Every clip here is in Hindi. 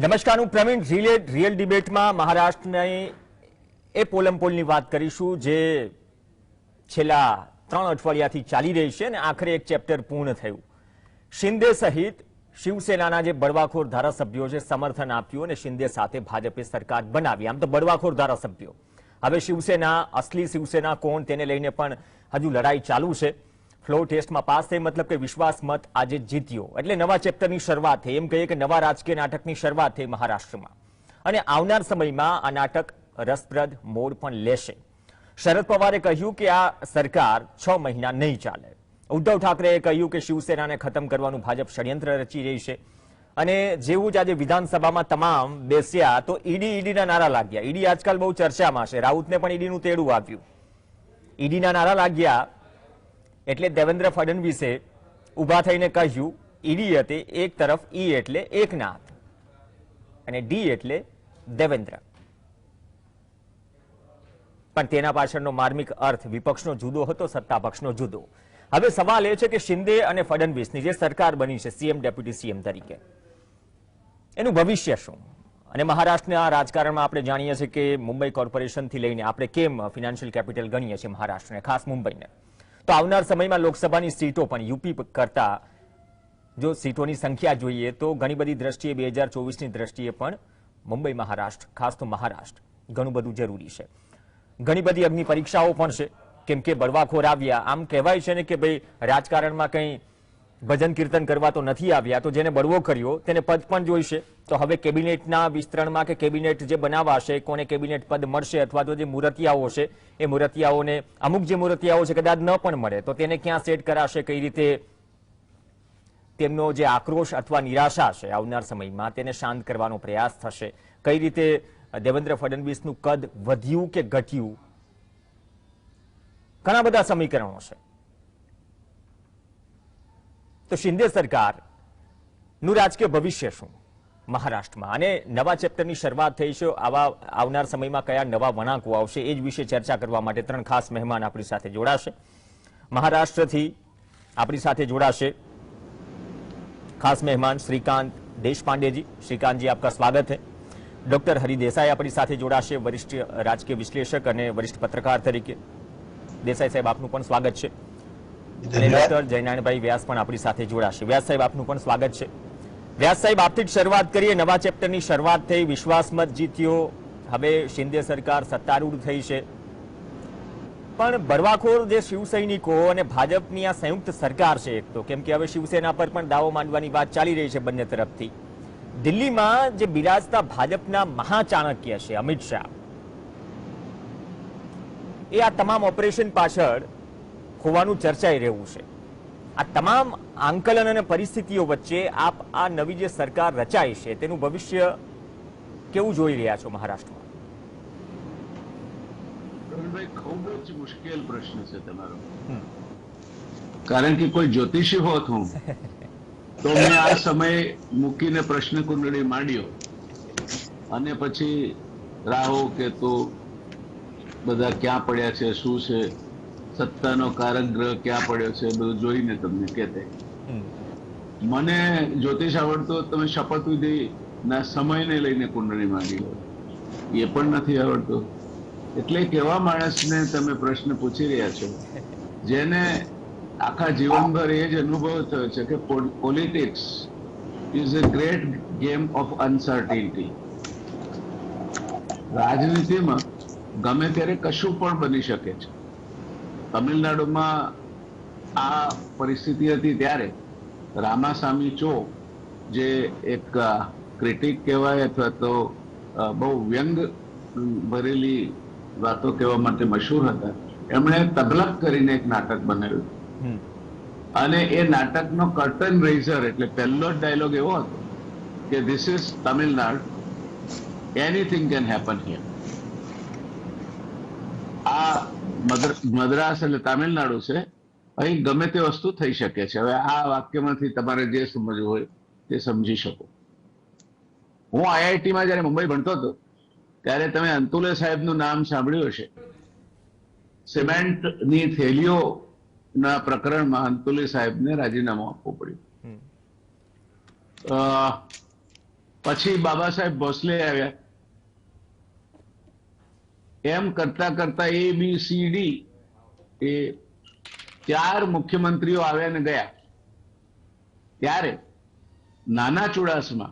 નમસ્કાર, હું પ્રવીણ. રિયલ ડિબેટમાં મહારાષ્ટ્રની એ પોલમપોલની વાત કરીશું જે છેલ્લા 3 અઠવાડિયાથી ચાલી રહી છે અને આખરે એક ચેપ્ટર પૂર્ણ થયું. શિંદે સહિત શિવસેનાના જે બળવાખોર ધારાસભ્યો છે સમર્થન આપ્યું અને શિંદે સાથે ભાજપે સરકાર બનાવી. આમ તો બળવાખોર ધારાસભ્યો, હવે શિવસેના, અસલી શિવસેના કોણ તેને લઈને પણ હજુ લડાઈ ચાલુ છે. ફ્લોર ટેસ્ટમાં પાસ થઈ, મતલબ કે વિશ્વાસ મત આજે જીત્યો એટલે નવા ચેપ્ટરની શરૂઆત થઈ. એમ કહીએ કે નવા રાજકીય નાટકની શરૂઆત થઈ મહારાષ્ટ્રમાં અને આવનાર સમયમાં આ નાટક રસપ્રદ મોડ પણ લેશે. શરદ પવારે કહ્યું કે આ સરકાર 6 મહિના નહીં ચાલે. ઉદ્ધવ ઠાકરેએ કહ્યું કે શિવસેનાને ખતમ કરવાનું ભાજપ ષડયંત્ર રચી રહી છે. અને જેવું જ આજે વિધાનસભામાં તમામ બેસ્યા તો ઈડીના નારા લાગ્યા. ઈડી આજકાલ બહુ ચર્ચામાં છે. રાઉતને પણ ઈડીનું તેડું આવ્યું. ઈડીના નારા લાગ્યા એટલે દેવેન્દ્ર ફડણવીસે ઉભા થઈને કહ્યું, ઈડી હતી એક તરફ, ઈ એટલે એકનાથ અને ડી એટલે દેવેન્દ્ર, પણ તેના પાછળનો માર્મિક અર્થ વિપક્ષનો જુદો હતો, સત્તા પક્ષનો જુદો. હવે સવાલ એ છે કે શિંદે અને ફડણવીસની જે સરકાર બની છે સીએમ ડેપ્યુટી સીએમ તરીકે, એનું ભવિષ્ય શું? અને મહારાષ્ટ્રના રાજકારણમાં આપણે જાણીએ છીએ કે મુંબઈ કોર્પોરેશનથી લઈને આપણે કેમ ફિનાન્શિયલ કેપિટલ ગણીએ છીએ મહારાષ્ટ્રને, ખાસ મુંબઈને, તો આવનાર સમયમાં લોકસભાની સીટો પણ યુપી કરતા જો સીટોની સંખ્યા જોઈએ તો ઘણી બધી દ્રષ્ટિએ 2024ની દ્રષ્ટિએ પણ મુંબઈ મહારાષ્ટ્ર, ખાસ તો મહારાષ્ટ્ર ઘણું બધું જરૂરી છે. ઘણી બધી અગ્નિ પરીક્ષાઓ પણ છે કેમ કે બળવાખોર આવ્યા. આમ કહેવાય છે ને કે ભાઈ રાજકારણમાં કંઈ ભજન કીર્તન કરવા તો નથી આવ્યા, તો જેને બળવો કર્યો તેને પદ પણ જોઈશે. તો હવે કેબિનેટના વિસ્તરણમાં કે કેબિનેટ જે બનાવાશે, કોને કેબિનેટ પદ મળશે, અથવા તો જે મૂર્તિયાઓ છે એ મૂર્તિયાઓને, અમુક જે મૂર્તિયાઓ છે કદાચ ન પણ મળે તો તેને ક્યાં સેટ કરાશે, કઈ રીતે તેમનો જે આક્રોશ અથવા નિરાશા છે આવનાર સમયમાં તેને શાંત કરવાનો પ્રયાસ થશે, કઈ રીતે દેવેન્દ્ર ફડણવીસનું કદ વધ્યું કે ઘટ્યું, ઘણા બધા સમીકરણો છે. તો શિંદે સરકારનું રાજકીય ભવિષ્ય શું મહારાષ્ટ્રમાં, અને નવા ચેપ્ટરની શરૂઆત થઈ છે, આવા આવનાર સમયમાં કયા નવા વળાંકો આવશે, એ જ વિશે ચર્ચા કરવા માટે 3 ખાસ મહેમાન આપણી સાથે જોડાશે. મહારાષ્ટ્રથી આપણી સાથે જોડાશે ખાસ મહેમાન શ્રીકાંત દેશપાंडे जी. श्रीकांत जी, आपका स्वागत है. डॉक्टर हरि देसाई આપણી સાથે જોડાશે, વરિષ્ઠ રાજકીય વિશ્લેષક અને વરિષ્ઠ પત્રકાર તરીકે. દેસાઈ સાહેબ, આપનું પણ સ્વાગત છે. અને ડોક્ટર જયનારાયણભાઈ વ્યાસ પણ આપણી સાથે જોડાશે. વ્યાસ સાહેબ, આપનું પણ સ્વાગત છે. વ્યાસ સાહેબ, આપથી જ શરૂઆત કરીએ. નવા ચેપ્ટરની શરૂઆત થઈ, વિશ્વાસ મત જીત્યો, હવે શિંદે સરકાર સત્તારૂઢ થઈ છે, પણ બળવાખોર જે શિવસૈનિકો અને ભાજપની આ સંયુક્ત સરકાર છે, એક તો કેમ કે હવે શિવસેના પર પણ દાવો માંડવાની વાત ચાલી રહી છે બંને તરફથી. દિલ્હીમાં જે બિરાજતા ભાજપના મહાચાણક્ય છે અમિત શાહ, એ આ તમામ ઓપરેશન પાછળ હોવાનું ચર્ચાઈ રહ્યું છે. આ તમામ આંકલન અને પરિસ્થિતિઓ વચ્ચે આપ આ નવી જે સરકાર રચાઈ છે તેનું ભવિષ્ય કેવું જોઈ રહ્યા છો મહારાષ્ટ્રમાં? ખૂબ જ મુશ્કેલ પ્રશ્ન છે તમારો, કારણ કે કોઈ જ્યોતિષી હોત હું તો મેં આ સમય મૂકીને પ્રશ્ન કુંડળી માંડ્યો અને પછી રાહુ કેતુ બધા ક્યાં પડ્યા છે, શું છે, સત્તાનો કારક ગ્રહ ક્યાં પડ્યો છે, બધું જોઈને તમને કહેતે. મને જ્યોતિષ આવડતો, તમે શપથવિધિ ના સમયને લઈને કુંડળી માંડી લો, એ પણ નથી આવડતો. એટલે કેવા માણસને તમે પ્રશ્ન પૂછી રહ્યા છો જેને આખા જીવનભર એ જ અનુભવ થયો છે કે politics is a great game of uncertainty. રાજનીતિમાં ગમે ત્યારે કશું પણ બની શકે છે. તમિલનાડુમાં આ પરિસ્થિતિ હતી ત્યારે રામાસામી ચો, જે એક ક્રિટિક કહેવાય અથવા તો બહુ વ્યંગ ભરેલી વાતો કહેવા માટે મશહૂર હતા, એમણે તગલક કરીને એક નાટક બનાવ્યું અને એ નાટકનો કર્ટન રેઝર એટલે પહેલો જ ડાયલોગ એવો હતો કે this is Tamil Nadu, anything can happen here. આ મદ્રાસ એટલે તામિલનાડુ છે, અહીં ગમે તે વસ્તુ થઈ શકે છે. હવે આ વાક્યમાંથી તમારે જે સમજવું હોય તે સમજી શકો. હું આઈઆઈટીમાં જયારે મુંબઈ ભણતો હતો ત્યારે તમે અંતુલે સાહેબનું નામ સાંભળ્યું હશે. સિમેન્ટની થેલીઓના પ્રકરણમાં અંતુલે સાહેબને રાજીનામું આપવું પડ્યું. પછી બાબા સાહેબ ભોસલે આવ્યા. એમ કરતા કરતા ABCD એ 4 મુખ્યમંત્રીઓ આવ્યા ને ગયા. ત્યારે નાના ચુડાસમા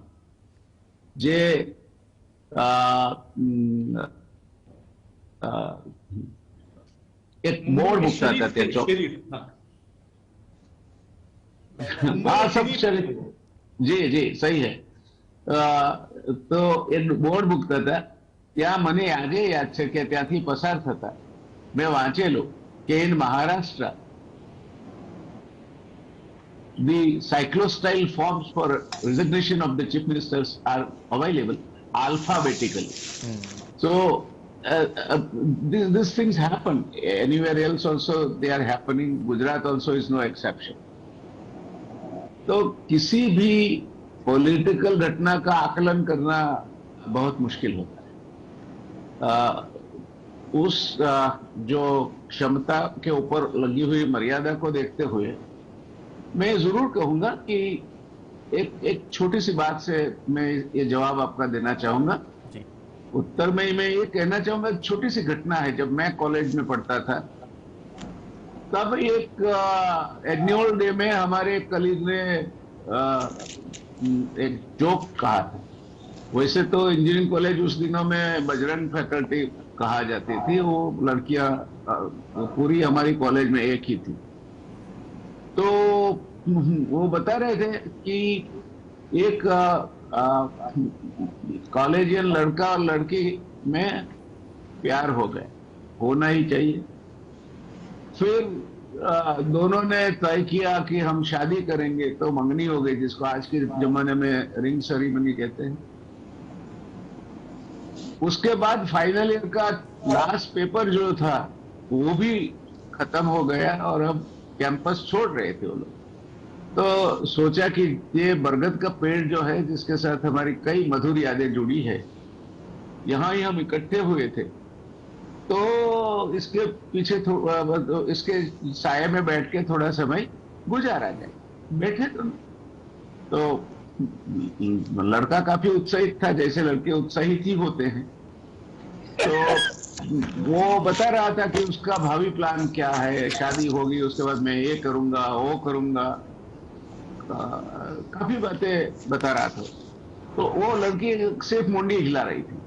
જે એક બોર્ડ મૂકતા હતા તે ચોક, हाँ सब शरीफ, जी जी सही है. तो एक बोर्ड મૂકતા હતા. ત્યાં મને આજે યાદ છે કે ત્યાંથી પસાર થતા મેં વાંચેલું કે in Maharashtra the cyclostyle forms for resignation of the chief ministers are available alphabetically. So these things happen anywhere else also, they are happening. Gujarat also is no exception. तो किसी भी पॉलिटिकल घटना का आकलन करना बहुत मुश्किल होता है. उस जो क्षमता के ऊपर लगी हुई मर्यादा को देखते हुए मैं जरूर कहूंगा कि एक छोटी सी बात से मैं ये जवाब आपका देना चाहूंगा. उत्तर में मैं ये कहना चाहूंगा, छोटी सी घटना है. जब मैं कॉलेज में पढ़ता था तब एक एनुअल डे में हमारे कलीग ने एक जोक कहा था. वैसे तो इंजीनियरिंग कॉलेज उस दिनों में बजरंग फैकल्टी कहा जाती थी. वो लड़कियां पूरी हमारी कॉलेज में एक ही थी. तो वो बता रहे थे कि एक कॉलेजियन लड़का और लड़की में प्यार हो गए, होना ही चाहिए. फिर दोनों ने तय किया कि हम शादी करेंगे. तो मंगनी हो गई, जिसको आज के जमाने में रिंग सेरेमनी कहते हैं. उसके बाद फाइनल ईयर का लास्ट पेपर जो था वो भी खत्म हो गया और अब कैंपस छोड़ रहे थे वो लोग. तो सोचा कि ये बरगद का पेड़ जो है, जिसके साथ हमारी कई मधुर यादें जुड़ी है, यहाँ ही हम इकट्ठे हुए थे, तो इसके पीछे इसके साये में बैठ के थोड़ा समय गुजारा जाए. बैठे तो लड़का काफी उत्साहित था, जैसे लड़के उत्साहित ही होते हैं. तो वो बता रहा था कि उसका भावी प्लान क्या है, शादी होगी उसके बाद मैं ये करूंगा वो करूंगा, काफी बातें बता रहा था. तो वो लड़की सिर्फ मुंडी हिला रही थी.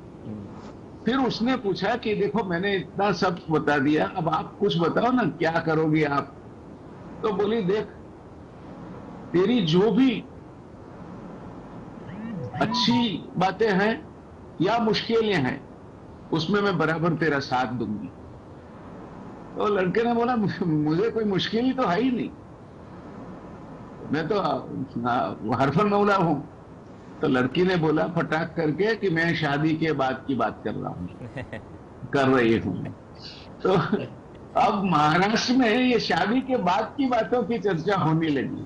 फिर उसने पूछा कि देखो मैंने इतना सब बता दिया, अब आप कुछ बताओ ना, क्या करोगी आप. तो बोली देख, तेरी जो भी अच्छी बातें हैं या मुश्किलें हैं उसमें मैं बराबर तेरा साथ दूंगी. तो लड़के ने बोला मुझे कोई मुश्किल तो है ही नहीं, मैं तो हरफन मौला हूं. तो लड़की ने बोला फटाक करके कि मैं शादी के बाद की बात कर रहा हूं, कर रही हूं. तो अब महाराष्ट्र में ये शादी के बाद की बातों की चर्चा होने लगी.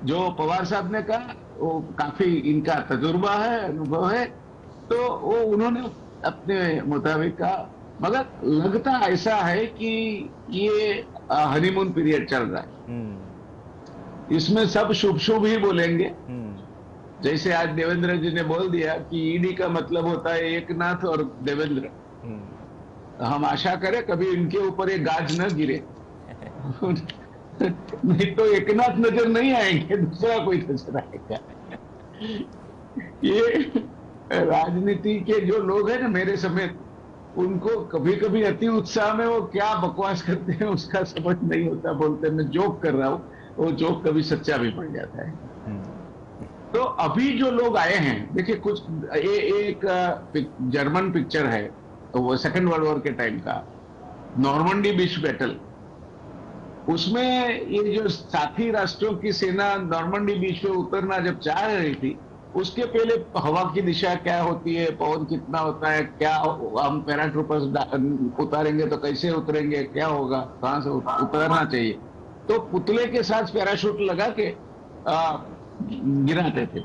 जो पवार साहब ने कहा वो काफी इनका तजुर्बा है, अनुभव है, तो वो उन्होंने अपने मुताबिक कहा. मगर लगता ऐसा है कि ये हनीमून पीरियड चल रहा है. इसमें सब शुभ शुभ ही बोलेंगे. जैसे आज देवेंद्र जी ने बोल दिया कि ईडी का मतलब होता है एकनाथ और देवेंद्र. हम आशा करें कभी इनके ऊपर एक गाज न गिरे. नहीं तो एकनाथ नजर नहीं आएंगे, दूसरा कोई नजर आएगा. ये राजनीति के जो लोग हैं ना मेरे समेत, उनको कभी कभी अति उत्साह में वो क्या बकवास करते हैं उसका समझ नहीं होता. बोलते मैं जोक कर रहा हूं, वो जोक कभी सच्चा भी पड़ जाता है. तो अभी जो लोग आए हैं, देखिए कुछ एक जर्मन पिक्चर है, तो वो सेकेंड वर्ल्ड वॉर के टाइम का, नॉर्मंडी बीच बैटल. उसमें ये जो साथी राष्ट्रों की सेना नॉर्मंडी बीच पे उतरना जब चाह रही थी, उसके पहले हवा की दिशा क्या होती है, पवन कितना होता है, क्या हम पैराट्रूपर्स उतारेंगे तो कैसे उतरेंगे, क्या होगा, कहां से उतरना चाहिए. तो पुतले के साथ पैराशूट लगा के गिराते थे.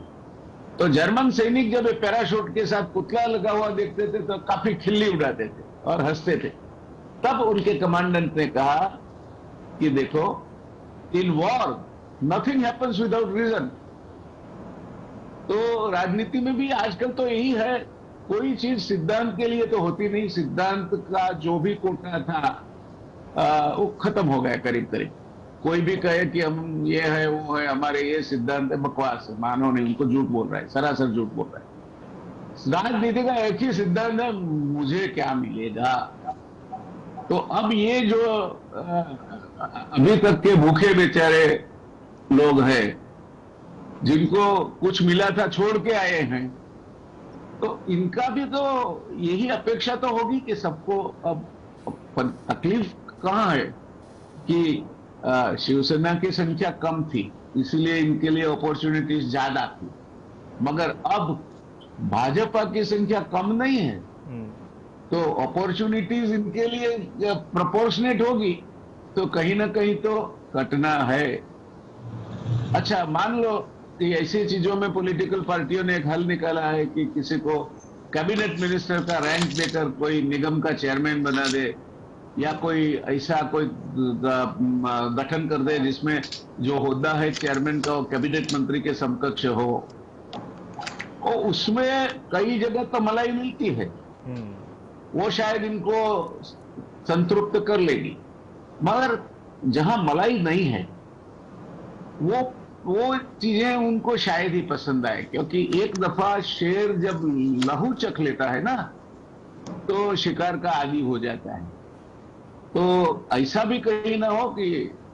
तो जर्मन सैनिक जब पैराशूट के साथ पुतला लगा हुआ देखते थे तो काफी खिल्ली उड़ाते थे और हंसते थे. तब उनके कमांडेंट ने कहा कि देखो, in war nothing happens without reason. तो राजनीति में भी आजकल तो यही है, कोई चीज सिद्धांत के लिए तो होती नहीं, सिद्धांत का जो भी कोटा था वो खत्म हो गया करीब करीब। कोई भी कहे कि हम ये है वो है, हमारे ये सिद्धांत है, बकवास है, मानो नहीं, उनको झूठ बोल रहा है, सरासर झूठ बोल रहा है। राजनीति का एक ही सिद्धांत है, मुझे क्या मिलेगा। तो अब ये जो अभी तक के भूखे बेचारे लोग हैं, जिनको कुछ मिला था छोड़ के आए हैं, तो इनका भी तो यही अपेक्षा तो होगी कि सबको अब तकलीफ कहां है कि शिवसेना की संख्या कम थी, इसलिए इनके लिए अपॉर्चुनिटीज ज्यादा थी, मगर अब भाजपा की संख्या कम नहीं है, तो अपॉर्चुनिटीज इनके लिए प्रोपोर्शनेट होगी, तो कहीं ना कहीं तो कटना है। अच्छा, मान लो कि ऐसी चीजों में पॉलिटिकल पार्टियों ने एक हल निकाला है कि किसी को कैबिनेट मिनिस्टर का रैंक देकर कोई निगम का चेयरमैन बना दे, या कोई ऐसा कोई गठन कर दे जिसमें जो होदा है चेयरमैन का वो कैबिनेट मंत्री के समकक्ष हो। और उसमें कई जगह तो मलाई मिलती है, वो शायद इनको संतृप्त कर लेगी, मगर जहां मलाई नहीं है वो चीजें उनको शायद ही पसंद आए, क्योंकि एक दफा शेर जब लहू चख लेता है ना, तो शिकार का आदी हो जाता है। तो ऐसा भी कहीं ना हो कि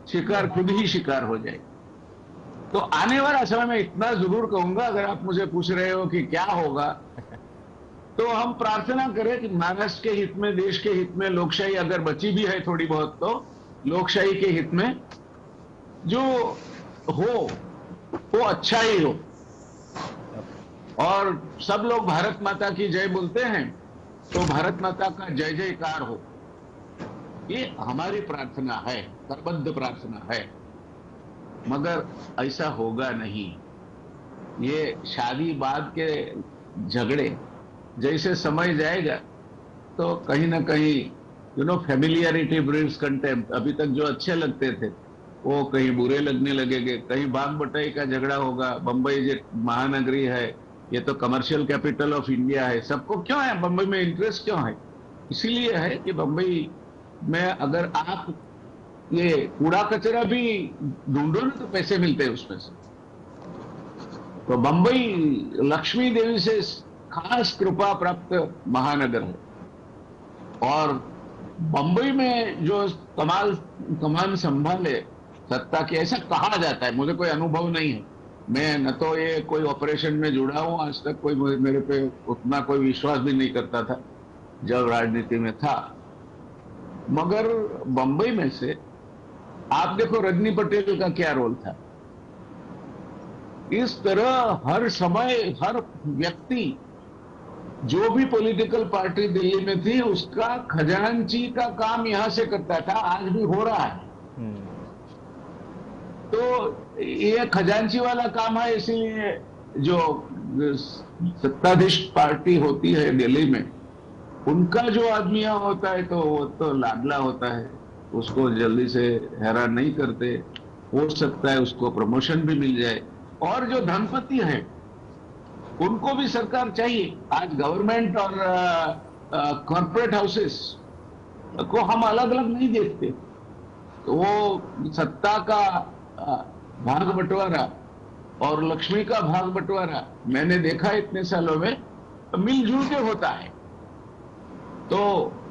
शिकार खुद ही शिकार हो जाए। तो आने वाला समय में इतना जरूर कहूंगा, अगर आप मुझे पूछ रहे हो कि क्या होगा, तो हम प्रार्थना करें कि महाराष्ट्र के हित में, देश के हित में, लोकशाही अगर बची भी है थोड़ी बहुत, तो लोकशाही के हित में जो हो वो अच्छा ही हो, और सब लोग भारत माता की जय बोलते हैं, तो भारत माता का जय जयकार हो, ये हमारी प्रार्थना है, करबद्ध प्रार्थना है। मगर ऐसा होगा नहीं। ये शादी बाद के झगड़े जैसे समय जाएगा तो कहीं ना कहीं फैमिलियरिटी ब्रीड्स कंटेम्प्ट। अभी तक जो अच्छे लगते थे वो कहीं बुरे लगने लगेंगे। कहीं बाग बटाई का झगड़ा होगा। बंबई जो महानगरी है, ये तो कमर्शियल कैपिटल ऑफ इंडिया है, सबको क्यों है बंबई में इंटरेस्ट, क्यों है? इसीलिए है कि बंबई में अगर आप ये कूड़ा कचरा भी ढूंढो ना तो पैसे मिलते हैं उसमें से। तो बंबई लक्ष्मी देवी से खास कृपा प्राप्त महानगर है, और बंबई में जो कमान संभाले सत्ता की, ऐसा कहा जाता है, मुझे कोई अनुभव नहीं है, मैं न तो ये कोई ऑपरेशन में जुड़ा हूं, आज तक कोई मेरे पे उतना कोई विश्वास भी नहीं करता था जब राजनीति में था। मगर बंबई में से आप देखो रजनी पटेल का क्या रोल था। इस तरह हर समय हर व्यक्ति, जो भी पॉलिटिकल पार्टी दिल्ली में थी, उसका खजांची का काम यहां से करता था, आज भी हो रहा है। तो ये खजांची वाला काम है, इसीलिए जो सत्ताधीश पार्टी होती है दिल्ली में, उनका जो आदमी यहाँ होता है तो वो तो लाडला होता है, उसको जल्दी से हैरान नहीं करते। हो सकता है उसको प्रमोशन भी मिल जाए। और जो धनपति हैं उनको भी सरकार चाहिए। आज गवर्नमेंट और कॉर्पोरेट हाउसेस को हम अलग अलग नहीं देखते, तो वो सत्ता का भाग बंटवारा और लक्ष्मी का भाग बंटवारा मैंने देखा इतने सालों में मिलजुल के होता है। तो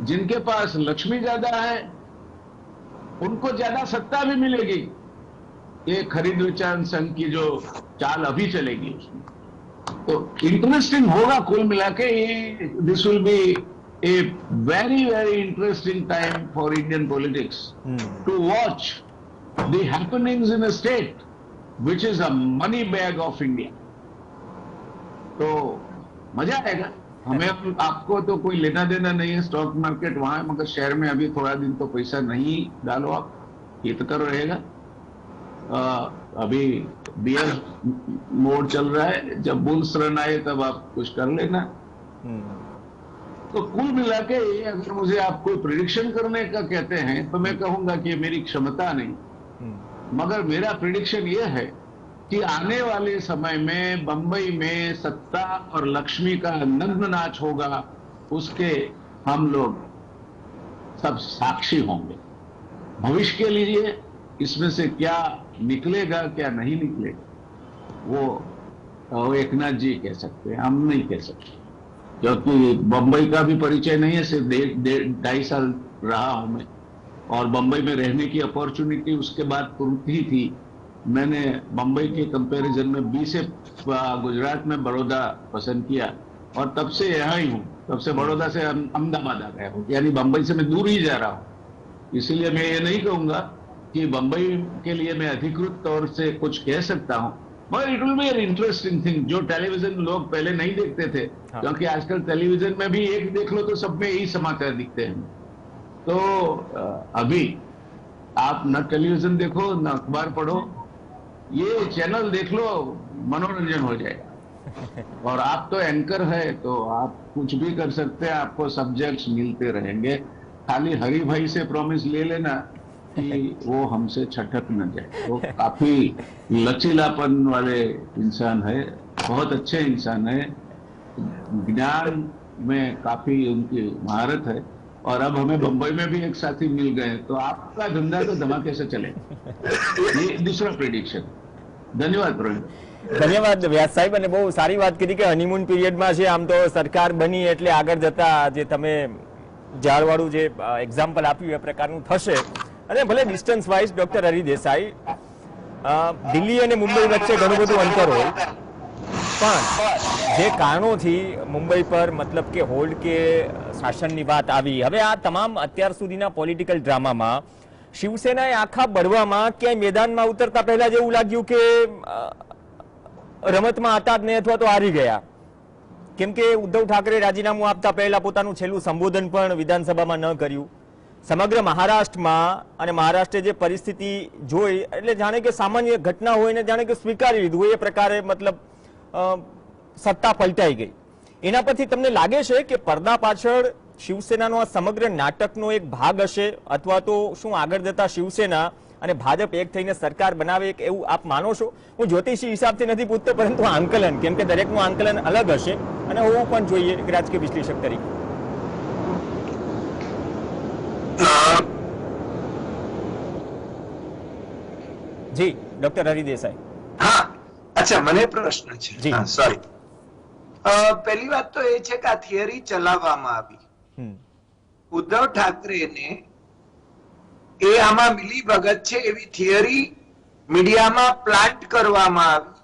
जिनके पास लक्ष्मी ज्यादा है उनको ज्यादा सत्ता भी मिलेगी। ये खरीद विचार संघ की जो चाल अभी चलेगी उसमें तो इंटरेस्टिंग होगा। कुल मिला के ये this will be a very very interesting time for Indian politics to watch the happenings in a state which is a money bag of India. तो मजा आएगा। हमें आपको तो कोई लेना देना नहीं है, स्टॉक मार्केट वहां है, मगर शहर में अभी थोड़ा दिन तो पैसा नहीं डालो आप, हितकर रहेगा। अभी बियर मोड चल रहा है, जब बुल्स रन आए तब आप कुछ कर लेना। तो कुल मिला के अगर मुझे आप कोई प्रिडिक्शन करने का कहते हैं तो मैं कहूंगा कि मेरी क्षमता नहीं, मगर मेरा प्रिडिक्शन ये है कि आने वाले समय में बंबई में सत्ता और लक्ष्मी का नग्न नाच होगा, उसके हम लोग सब साक्षी होंगे। भविष्य के लिए इसमें से क्या निकलेगा क्या नहीं निकलेगा वो एकनाथ जी कह सकते हैं, हम नहीं कह सकते, क्योंकि बंबई का भी परिचय नहीं है। सिर्फ 2.5 साल रहा हूं मैं, और बंबई में रहने की अपॉर्चुनिटी उसके बाद तुरंत ही थी। मैंने बंबई के कंपैरिजन में 20 से गुजरात में बड़ौदा पसंद किया, और तब से यहाँ ही हूँ। तब से बड़ौदा से अहमदाबाद आ गया हूँ, यानी बंबई से मैं दूर ही जा रहा हूँ। इसीलिए मैं ये नहीं कहूंगा कि बंबई के लिए मैं अधिकृत तौर से कुछ कह सकता हूँ, मगर it will be an interesting thing, जो टेलीविजन लोग पहले नहीं देखते थे। हाँ। क्योंकि आजकल टेलीविजन में भी एक देख लो तो सब में यही समाचार दिखते हैं। तो अभी आप न टेलीविजन देखो न अखबार पढ़ो, ये चैनल देख लो, मनोरंजन हो जाएगा। और आप तो एंकर है, तो आप कुछ भी कर सकते हैं, आपको सब्जेक्ट्स मिलते रहेंगे। खाली हरि भाई से प्रॉमिस ले लेना कि वो हमसे छटक न जाए। वो काफी लचीलापन वाले इंसान है, बहुत अच्छे इंसान है, ज्ञान में काफी उनकी महारत है। और अब हमें बंबई में भी एक साथी मिल गए, तो आपका धंधा तो धमाके से चलेगा। ये दूसरा प्रेडिक्शन। धन्यवाद प्रवीण। ધન્યવાદ વ્યાસ સાહેબ, અને બહુ સારી વાત કરી કે હનીમૂન પીરિયડમાં છે. આમ તો સરકાર બની એટલે આગળ જતા જે તમે ઝાડવાળું જે એક્ઝામ્પલ આપ્યું એ પ્રકારનું થશે. અને ભલે distance wise doctor Hari Desai Delhi અને મુંબઈ વચ્ચે ઘણું બધું અંતર હોય, પણ જે કારણોથી મુંબઈ પર મતલબ કે હોલ્ડ કે શાસનની વાત આવી, હવે આ તમામ અત્યાર સુધીના પોલિટિકલ ડ્રામામાં શિવસેનાએ આખા બળવામાં ક્યાંય મેદાનમાં ઉતરતા પહેલા જેવું લાગ્યું કે રમતમાં હતા જ નહીં અથવા તો હારી ગયા? કેમ કે ઉદ્ધવ ઠાકરે રાજીનામું આપતા પહેલા પોતાનું છેલ્લું સંબોધન પણ વિધાનસભામાં ન કર્યું. સમગ્ર મહારાષ્ટ્રમાં અને મહારાષ્ટ્રે જે પરિસ્થિતિ જોઈ એટલે જાણે કે સામાન્ય ઘટના હોય ને જાણે કે સ્વીકારી લીધું એ પ્રકારે મતલબ સત્તા પલટાઈ ગઈ. એના પરથી તમને લાગે છે કે પડદા પાછળ શિવસેનાનો આ સમગ્ર નાટકનો એક ભાગ હશે, અથવા તો શું આગળ જતા શિવસેના અને ભાજપ એક થઈને સરકાર બનાવે એવું આપ માનો છો? હું જ્યોતિષી હિસાબથી નથી પૂછતો, પરંતુ આંકલન, કેમ કે દરેકનું આંકલન અલગ હશે અને હોવું પણ જોઈએ રાજકીય વિશ્લેષક તરીકે. જી ડોક્ટર હરિ દેસાઈ. હા, અચ્છા, મને પ્રશ્ન છે. જી. હા, સોરી. પહેલી વાત તો એ છે કે આ થિયરી ચલાવવામાં આવી. ઉદ્ધવ ઠાકરેને એ આમાં મિલી ભગત છે એવી થિયરી મીડિયામાં પ્લાન્ટ કરવામાં આવી,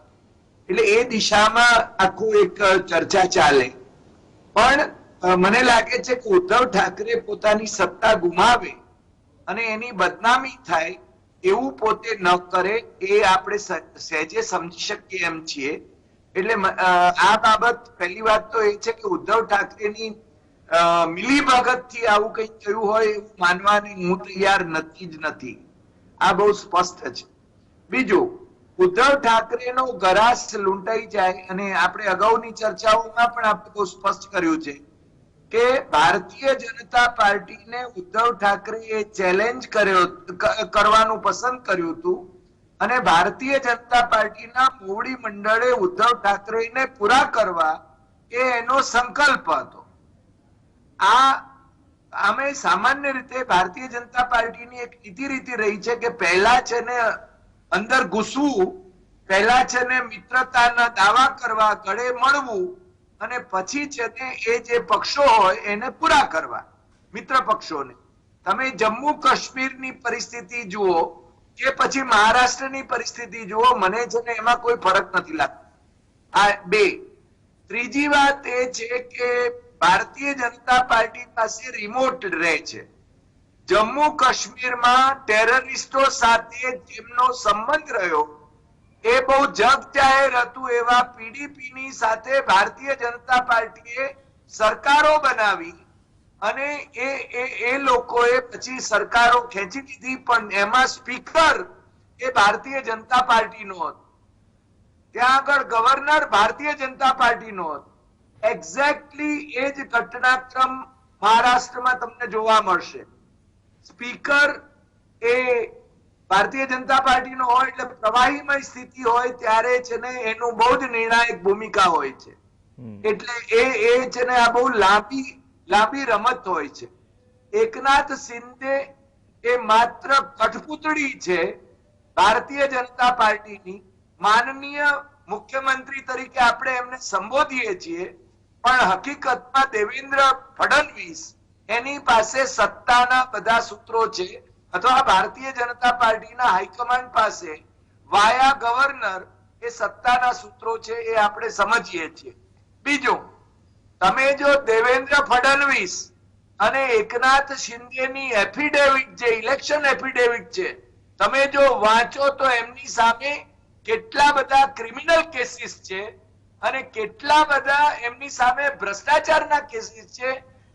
એટલે એ દિશામાં આખું એક ચર્ચા ચાલે. પણ મને લાગે છે કે ઉદ્ધવ ઠાકરે પોતાની સત્તા ગુમાવે અને એની બદનામી થાય એવું પોતે ન કરે, એ આપણે સહેજે સમજી શકીએ એમ છીએ. એટલે આ બાબત પહેલી વાત તો એ છે કે ઉદ્ધવ ઠાકરેની મિલી ભગત થી આવું કંઈક થયું હોય એવું માનવાની હું તૈયાર નથી. આ બહુ સ્પષ્ટ છે. બીજું, ઉદ્ધવ ઠાકરેનો ગરાસ લૂંટાઈ જાય, અને આપણે અગાઉની ચર્ચાઓમાં પણ આપણે બહુ સ્પષ્ટ કર્યું છે કે ભારતીય જનતા પાર્ટીને ઉદ્ધવ ઠાકરેએ ચેલેન્જ કરવાનું પસંદ કર્યું હતું, અને ભારતીય જનતા પાર્ટીના મોવડી મંડળે ઉદ્ધવ ઠાકરેને પૂરા કરવા એ એનો સંકલ્પ હતો. આમે સામાન્ય રીતે ભારતીય જનતા પાર્ટીની એક નીતિ રીતિ રહી છે કે પહેલા છે ને અંદર ઘૂસવું, પહેલા છે ને મિત્રતાના દાવા કરવા, ગળે મળવું, અને પછી છે ને એ જે પક્ષો હોય એને પૂરા કરવા, મિત્ર પક્ષોને. તમે જમ્મુ કાશ્મીરની પરિસ્થિતિ જુઓ કે પછી મહારાષ્ટ્રની પરિસ્થિતિ જુઓ, મને છે ને એમાં કોઈ ફરક નથી લાગતો. આ બે. ત્રીજી વાત એ છે કે ભારતીય જનતા પાર્ટી પાસે રિમોટ રહે છે. જમ્મુ કાશ્મીરમાં ટેરરિસ્ટો સાથે જેમનો સંબંધ રહ્યો એ બહુ જગ જાહેર હતું. એવા પીડીપીની સાથે ભારતીય જનતા પાર્ટીએ સરકારો બનાવી, અને એ લોકોએ પછી સરકારો ખેંચી લીધી, પણ એમાં સ્પીકર એ ભારતીય જનતા પાર્ટીનો હતો, ત્યાં આગળ ગવર્નર ભારતીય જનતા પાર્ટીનો હતો. એક્ઝેક્ટલી એ જ ઘટનાક્રમ મહારાષ્ટ્રમાં તમને જોવા મળશે. સ્પીકર એ ભારતીય જનતા પાર્ટીનો હોય એટલે પ્રવાહીમય સ્થિતિ હોય ત્યારે છે ને એનું બહુ જ નિર્ણાયક ભૂમિકા હોય છે. એટલે એ છે ને આ બહુ લાંબી રમત હોય છે. એકનાથ શિંદે એ માત્ર કઠપૂતળી છે ભારતીય જનતા પાર્ટીની. માનનીય મુખ્યમંત્રી તરીકે આપણે એમને સંબોધીએ છીએ, પણ હકીકતમાં દેવેન્દ્ર ફડણવીસ એની પાસે સત્તાના બધા સૂત્રો છે, અથવા ભારતીય જનતા પાર્ટીના હાઈકમાન્ડ પાસે વાયા ગવર્નર એ સત્તાના સૂત્રો છે, એ આપણે સમજીએ છીએ. બીજું, તમે જો દેવેન્દ્ર ફડણવીસ અને એકનાથ શિંદેની એફિડેવિટ, જે ઇલેક્શન એફિડેવિટ છે, તમે જો વાંચો તો એમની સામે કેટલા બધા ક્રિમિનલ કેસીસ છે અને કેટલા બધા એમની સામે ભ્રષ્ટાચારના કેસીસ છે,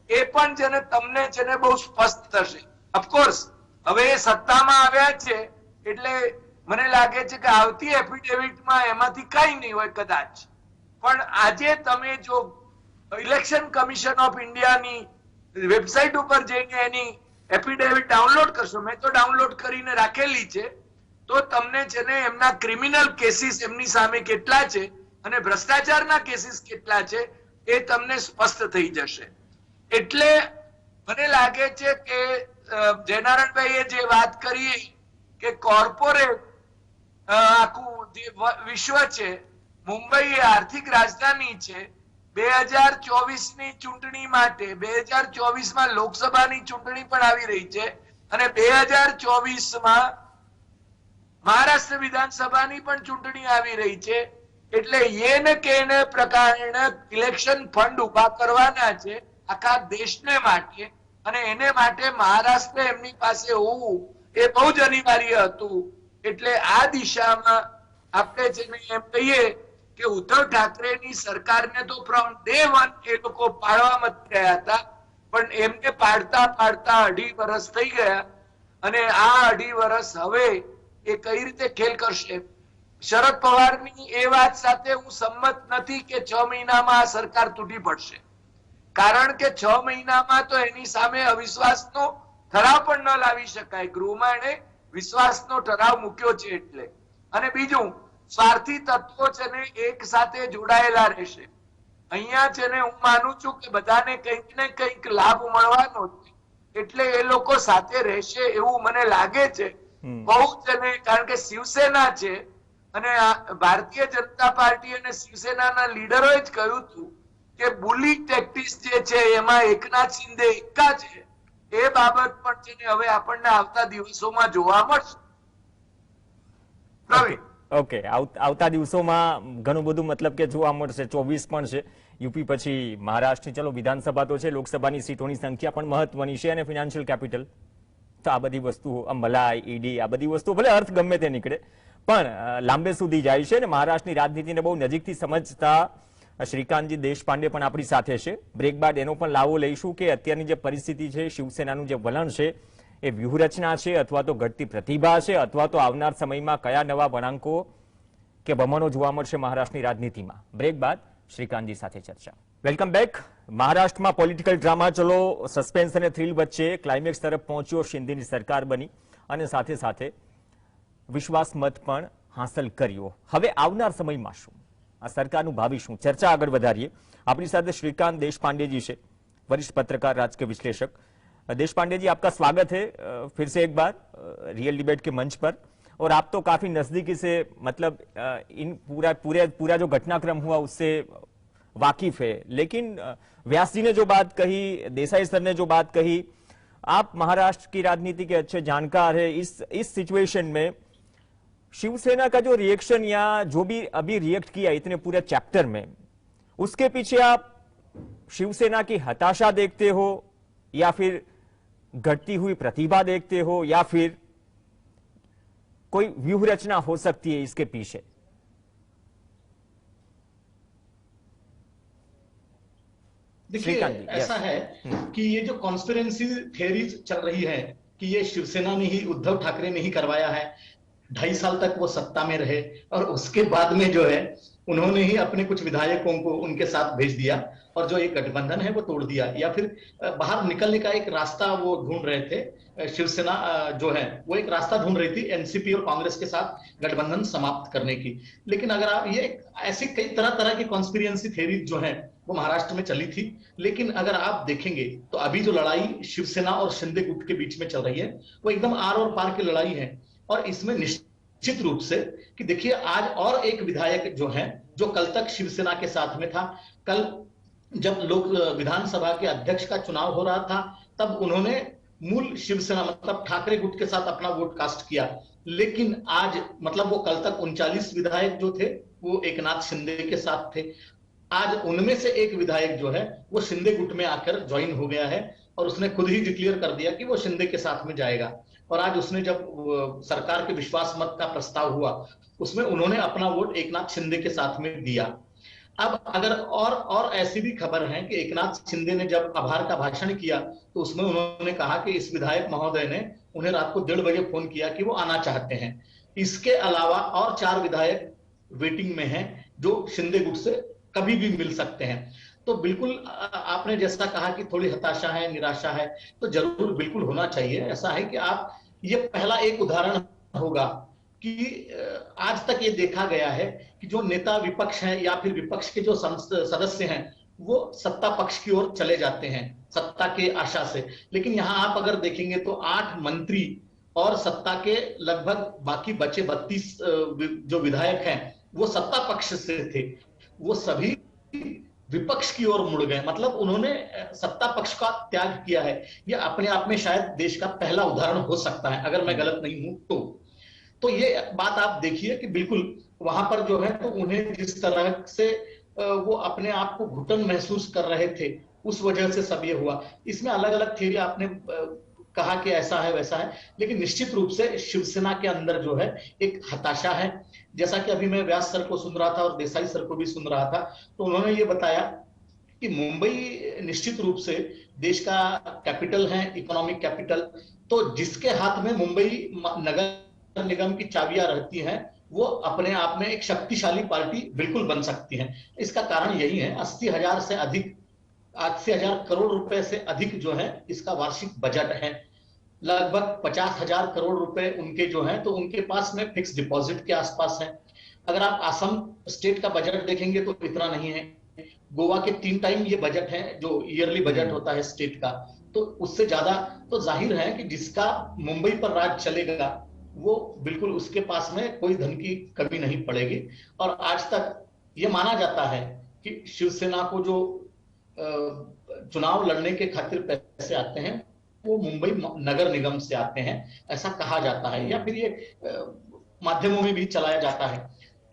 એ પણ છે ને તમને છે ને બહુ સ્પષ્ટ થશે. ઓફકોર્સ હવે એ સત્તામાં આવ્યા છે એટલે મને લાગે છે કે આવતી એફિડેવિટમાં એમાંથી કઈ નહીં હોય કદાચ. પણ આજે તમે જો ઇલેક્શન કમિશન ઓફ ઇન્ડિયાની વેબસાઇટ ઉપર જઈને એની એફિડેવિટ ડાઉનલોડ કરશો, મેં તો ડાઉનલોડ કરીને રાખેલી છે, તો તમને છે ને એમના ક્રિમિનલ કેસીસ એમની સામે કેટલા છે અને ભ્રષ્ટાચારના કેસીસ કેટલા છે એ તમને સ્પષ્ટ થઈ જશે. એટલે મને લાગે છે કે જયનારાયણભાઈએ જે વાત કરી કે કોર્પોરેટ આખું જે વિશ્વ છે, મુંબઈ એ આર્થિક રાજધાની છે. 2024 ની ચૂંટણી માટે 2024માં લોકસભાની ચૂંટણી પણ આવી રહી છે અને 2024માં મહારાષ્ટ્ર વિધાનસભાની પણ ચૂંટણી આવી રહી છે. એટલે એને કેને પ્રકારે ઇલેક્શન ફંડ ઉભા કરવાના છે આખા દેશને માટે, અને એને માટે મહારાષ્ટ્ર એમની પાસે હોવું એ બહુ જ અનિવાર્ય હતું. એટલે આ દિશામાં આપણે જેને એમ કહીએ કે ઉદ્ધવ ઠાકરેની સરકારને તો ફ્રોમ ડે વન એ લોકો પાડવા મત ગયા હતા, પણ એમને પાડતા 2.5 વર્ષ થઈ ગયા અને આ 2.5 વર્ષ હવે એ કઈ રીતે ખેલ કરશે. શરદ પવારની એ વાત સાથે હું સંમત નથી કે 6 મહિનામાં આ સરકાર તૂટી પડશે, કારણ કે 6 મહિનામાં તો એની સામે અવિશ્વાસનો ઠરાવ પણ ન લાવી શકાય. ગૃહમાં એને વિશ્વાસનો ઠરાવ મૂક્યો છે એટલે. અને બીજું, સ્વાર્થી તત્વો છે ને એક સાથે જોડાયેલા રહેશે. અહીંયા છે ને હું માનું છું કે બધાને કંઈક ને કંઈક લાભ મળવાનો છે, એટલે એ લોકો સાથે રહેશે એવું મને લાગે છે. બહુ છે ને, કારણ કે શિવસેના છે અને ભારતીય જનતા પાર્ટી અને શિવસેનાના લીડરોએ જ કહ્યું હતું કે બુલી ટેક્ટિક્સ જે છે એમાં એકનાથ શિંદે એકા છે. એ બાબત પણ છે ને હવે આપણને આવતા દિવસોમાં જોવા મળશે. પ્રવીણ, ઓકે, આવતા દિવસોમાં ઘણું બધું મતલબ કે જોવા મળશે. 24 પણ છે યુપી, પછી મહારાષ્ટ્રની ચલો વિધાનસભા તો છે, લોકસભાની સીટોની સંખ્યા પણ મહત્વની છે અને ફિનાન્શિયલ કેપિટલ, તો આ બધી વસ્તુઓ, મલાઈ, ઈડી, આ બધી વસ્તુઓ ભલે અર્થ ગમે તે નીકળે પણ લાંબે સુધી જાય છે. અને મહારાષ્ટ્રની રાજનીતિને બહુ નજીકથી સમજતા શ્રીકાંતજી દેશપાંડે પણ આપણી સાથે છે. બ્રેક બાદ એનો પણ લાવો લઈશું કે અત્યારની જે પરિસ્થિતિ છે, શિવસેનાનું જે વલણ છે, એ વ્યૂહરચના છે અથવા તો ઘટતી પ્રતિભા છે, અથવા તો આવનાર સમયમાં કયા નવા વળાંકો કે બમણો જોવા મળશે મહારાષ્ટ્રની રાજનીતિમાં. બ્રેક બાદ શ્રીકાંતજી સાથે ચર્ચા. Welcome back. મહારાષ્ટ્રમાં પોલિટિકલ ડ્રામા ચલો સસ્પેન્સ અને થ્રિલ વચ્ચે ક્લાઇમેક્સ તરફ પહોંચ્યો. શિંદેની સરકાર બની અને સાથે સાથે વિશ્વાસ મત પણ હાંસલ કર્યો. હવે આવનાર સમયમાં શું, આ સરકારનું ભાવિ શું? ચર્ચા આગળ વધારીએ. આપણી સાથે श्रीकांत देशपांडे जी से, वरिष्ठ पत्रकार, राजकीय विश्लेषक. देशपांडे जी, आपका स्वागत है फिर से एक बार रियल डिबेट के मंच पर. और आप तो काफी नजदीकी से मतलब इन पूरा जो घटनाक्रम हुआ उससे वाकिफ है. लेकिन व्यास जी ने जो बात कही, देसाई सर ने जो बात कही, आप महाराष्ट्र की राजनीति के अच्छे जानकार है. इस सिचुएशन में शिवसेना का जो रिएक्शन या जो भी अभी रिएक्ट किया इतने पूरे चैप्टर में, उसके पीछे आप शिवसेना की हताशा देखते हो या फिर घटती हुई प्रतिभा देखते हो या फिर कोई व्यूह रचना हो सकती है इसके पीछे? देखिए, ऐसा है कि ये जो कॉन्स्पिरेंसी थियरीज चल रही है कि ये शिवसेना ने ही, उद्धव ठाकरे ने ही करवाया है, 2.5 साल तक वो सत्ता में रहे और उसके बाद में जो है उन्होंने ही अपने कुछ विधायकों को उनके साथ भेज दिया और जो एक गठबंधन है वो तोड़ दिया, या फिर बाहर निकलने का एक रास्ता वो ढूंढ रहे थे। शिवसेना जो है वो एक रास्ता ढूंढ रही थी एनसीपी और कांग्रेस के साथ गठबंधन समाप्त करने की। लेकिन अगर आप ये ऐसी कई तरह तरह की कॉन्स्पिरेसी थ्योरी जो है वो महाराष्ट्र में चली थी, लेकिन अगर आप देखेंगे तो अभी जो लड़ाई शिवसेना और शिंदे गुट के बीच में चल रही है वो एकदम आर और पार की लड़ाई है। और इसमें निश्चित रूप से कि देखिए आज और एक विधायक जो है जो कल तक शिवसेना के साथ में था, कल जब लोक विधानसभा के अध्यक्ष का चुनाव हो रहा था तब उन्होंने मूल शिवसेना मतलब ठाकरे गुट के साथ अपना वोट कास्ट किया। लेकिन आज मतलब वो कल तक 39 विधायक जो थे वो एकनाथ शिंदे के साथ थे, आज उनमें से एक विधायक जो है वो शिंदे गुट में आकर ज्वाइन हो गया है और उसने खुद ही डिक्लेयर कर दिया कि वो शिंदे के साथ में जाएगा। और आज उसने जब सरकार के विश्वास मत का प्रस्ताव हुआ उसमें उन्होंने अपना वोट एकनाथ शिंदे के साथ में दिया। अब अगर और ऐसी भी खबर है कि एकनाथ शिंदे ने जब आभार का भाषण किया तो उसमें उन्होंने कहा कि इस विधायक महोदय ने उन्हें रात को 1:30 बजे फोन किया कि वो आना चाहते हैं। इसके अलावा और 4 विधायक वेटिंग में हैं जो शिंदे गुट से कभी भी मिल सकते हैं। तो बिल्कुल आपने जैसा कहा कि थोड़ी हताशा है, निराशा है, तो जरूर बिल्कुल होना चाहिए। ऐसा है कि आप ये पहला एक उदाहरण होगा कि आज तक ये देखा गया है कि जो नेता विपक्ष हैं या फिर विपक्ष के जो सदस्य हैं वो सत्ता पक्ष की ओर चले जाते हैं सत्ता के आशा से। लेकिन यहां आप अगर देखेंगे तो 8 मंत्री और सत्ता के लगभग बाकी बचे 32 जो विधायक हैं वो सत्ता पक्ष से थे, वो सभी विपक्ष की ओर मुड़ गए, मतलब उन्होंने सत्ता पक्ष का त्याग किया है। ये अपने आप में शायद देश का पहला उदाहरण हो सकता है अगर मैं गलत नहीं हूं तो ये बात आप देखिए कि बिल्कुल वहां पर जो है तो उन्हें जिस तरह से वो अपने आप को घुटन महसूस कर रहे थे उस वजह से सब ये हुआ। इसमें अलग अलग थ्योरी आपने कहा कि ऐसा है वैसा है, लेकिन निश्चित रूप से शिवसेना के अंदर जो है एक हताशा है। जैसा कि अभी मैं व्यास सर को सुन रहा था और देसाई सर को भी सुन रहा था तो उन्होंने ये बताया कि मुंबई निश्चित रूप से देश का कैपिटल है, इकोनॉमिक कैपिटल, तो जिसके हाथ में मुंबई नगर निगम की चाबियां रहती हैं वो अपने आप में एक शक्तिशाली पार्टी बिल्कुल बन सकती है। इसका कारण यही है 80,000 से अधिक 80,000 करोड़ रुपए से अधिक जो है इसका वार्षिक बजट है, लगभग 50,000 करोड़ रुपए उनके जो हैं तो उनके पास में फिक्स डिपॉजिट के आसपास है। अगर आप असम स्टेट का बजट देखेंगे तो इतना नहीं है, गोवा के 3 टाइम ये बजट है जो ईयरली बजट होता है स्टेट का, तो उससे ज्यादा। तो जाहिर है कि जिसका मुंबई पर राज चलेगा वो बिल्कुल उसके पास में कोई धन की कमी नहीं पड़ेगी। और आज तक ये माना जाता है कि शिवसेना को जो चुनाव लड़ने के खातिर पैसे आते हैं वो मुंबई नगर निगम से आते हैं, ऐसा कहा जाता है या फिर ये माध्यमों में भी चलाया जाता है।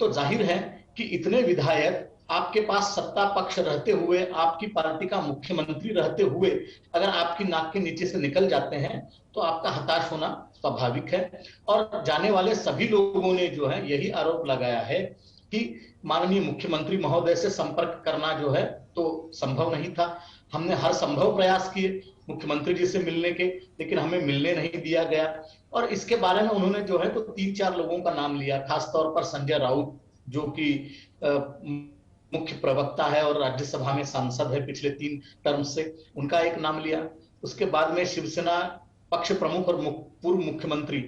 तो जाहिर है कि इतने विधायक आपके पास सत्ता पक्ष रहते हुए, आपकी पार्टी का मुख्यमंत्री रहते हुए अगर आपकी नाक के नीचे से निकल जाते हैं तो आपका हताश होना स्वाभाविक है। और जाने वाले सभी लोगों ने जो है यही आरोप लगाया है कि माननीय मुख्यमंत्री महोदय से संपर्क करना जो है तो संभव नहीं था। हमने हर संभव प्रयास किए मुख्यमंत्री जी से मिलने के, लेकिन हमें मिलने नहीं दिया गया। और इसके बारे में उन्होंने जो है तो 3-4 लोगों का नाम लिया, खासतौर पर संजय राउत जो कि मुख्य प्रवक्ता है और राज्यसभा में सांसद है पिछले 3 टर्म से, उनका एक नाम लिया। उसके बाद में शिवसेना पक्ष प्रमुख और पूर्व मुख्यमंत्री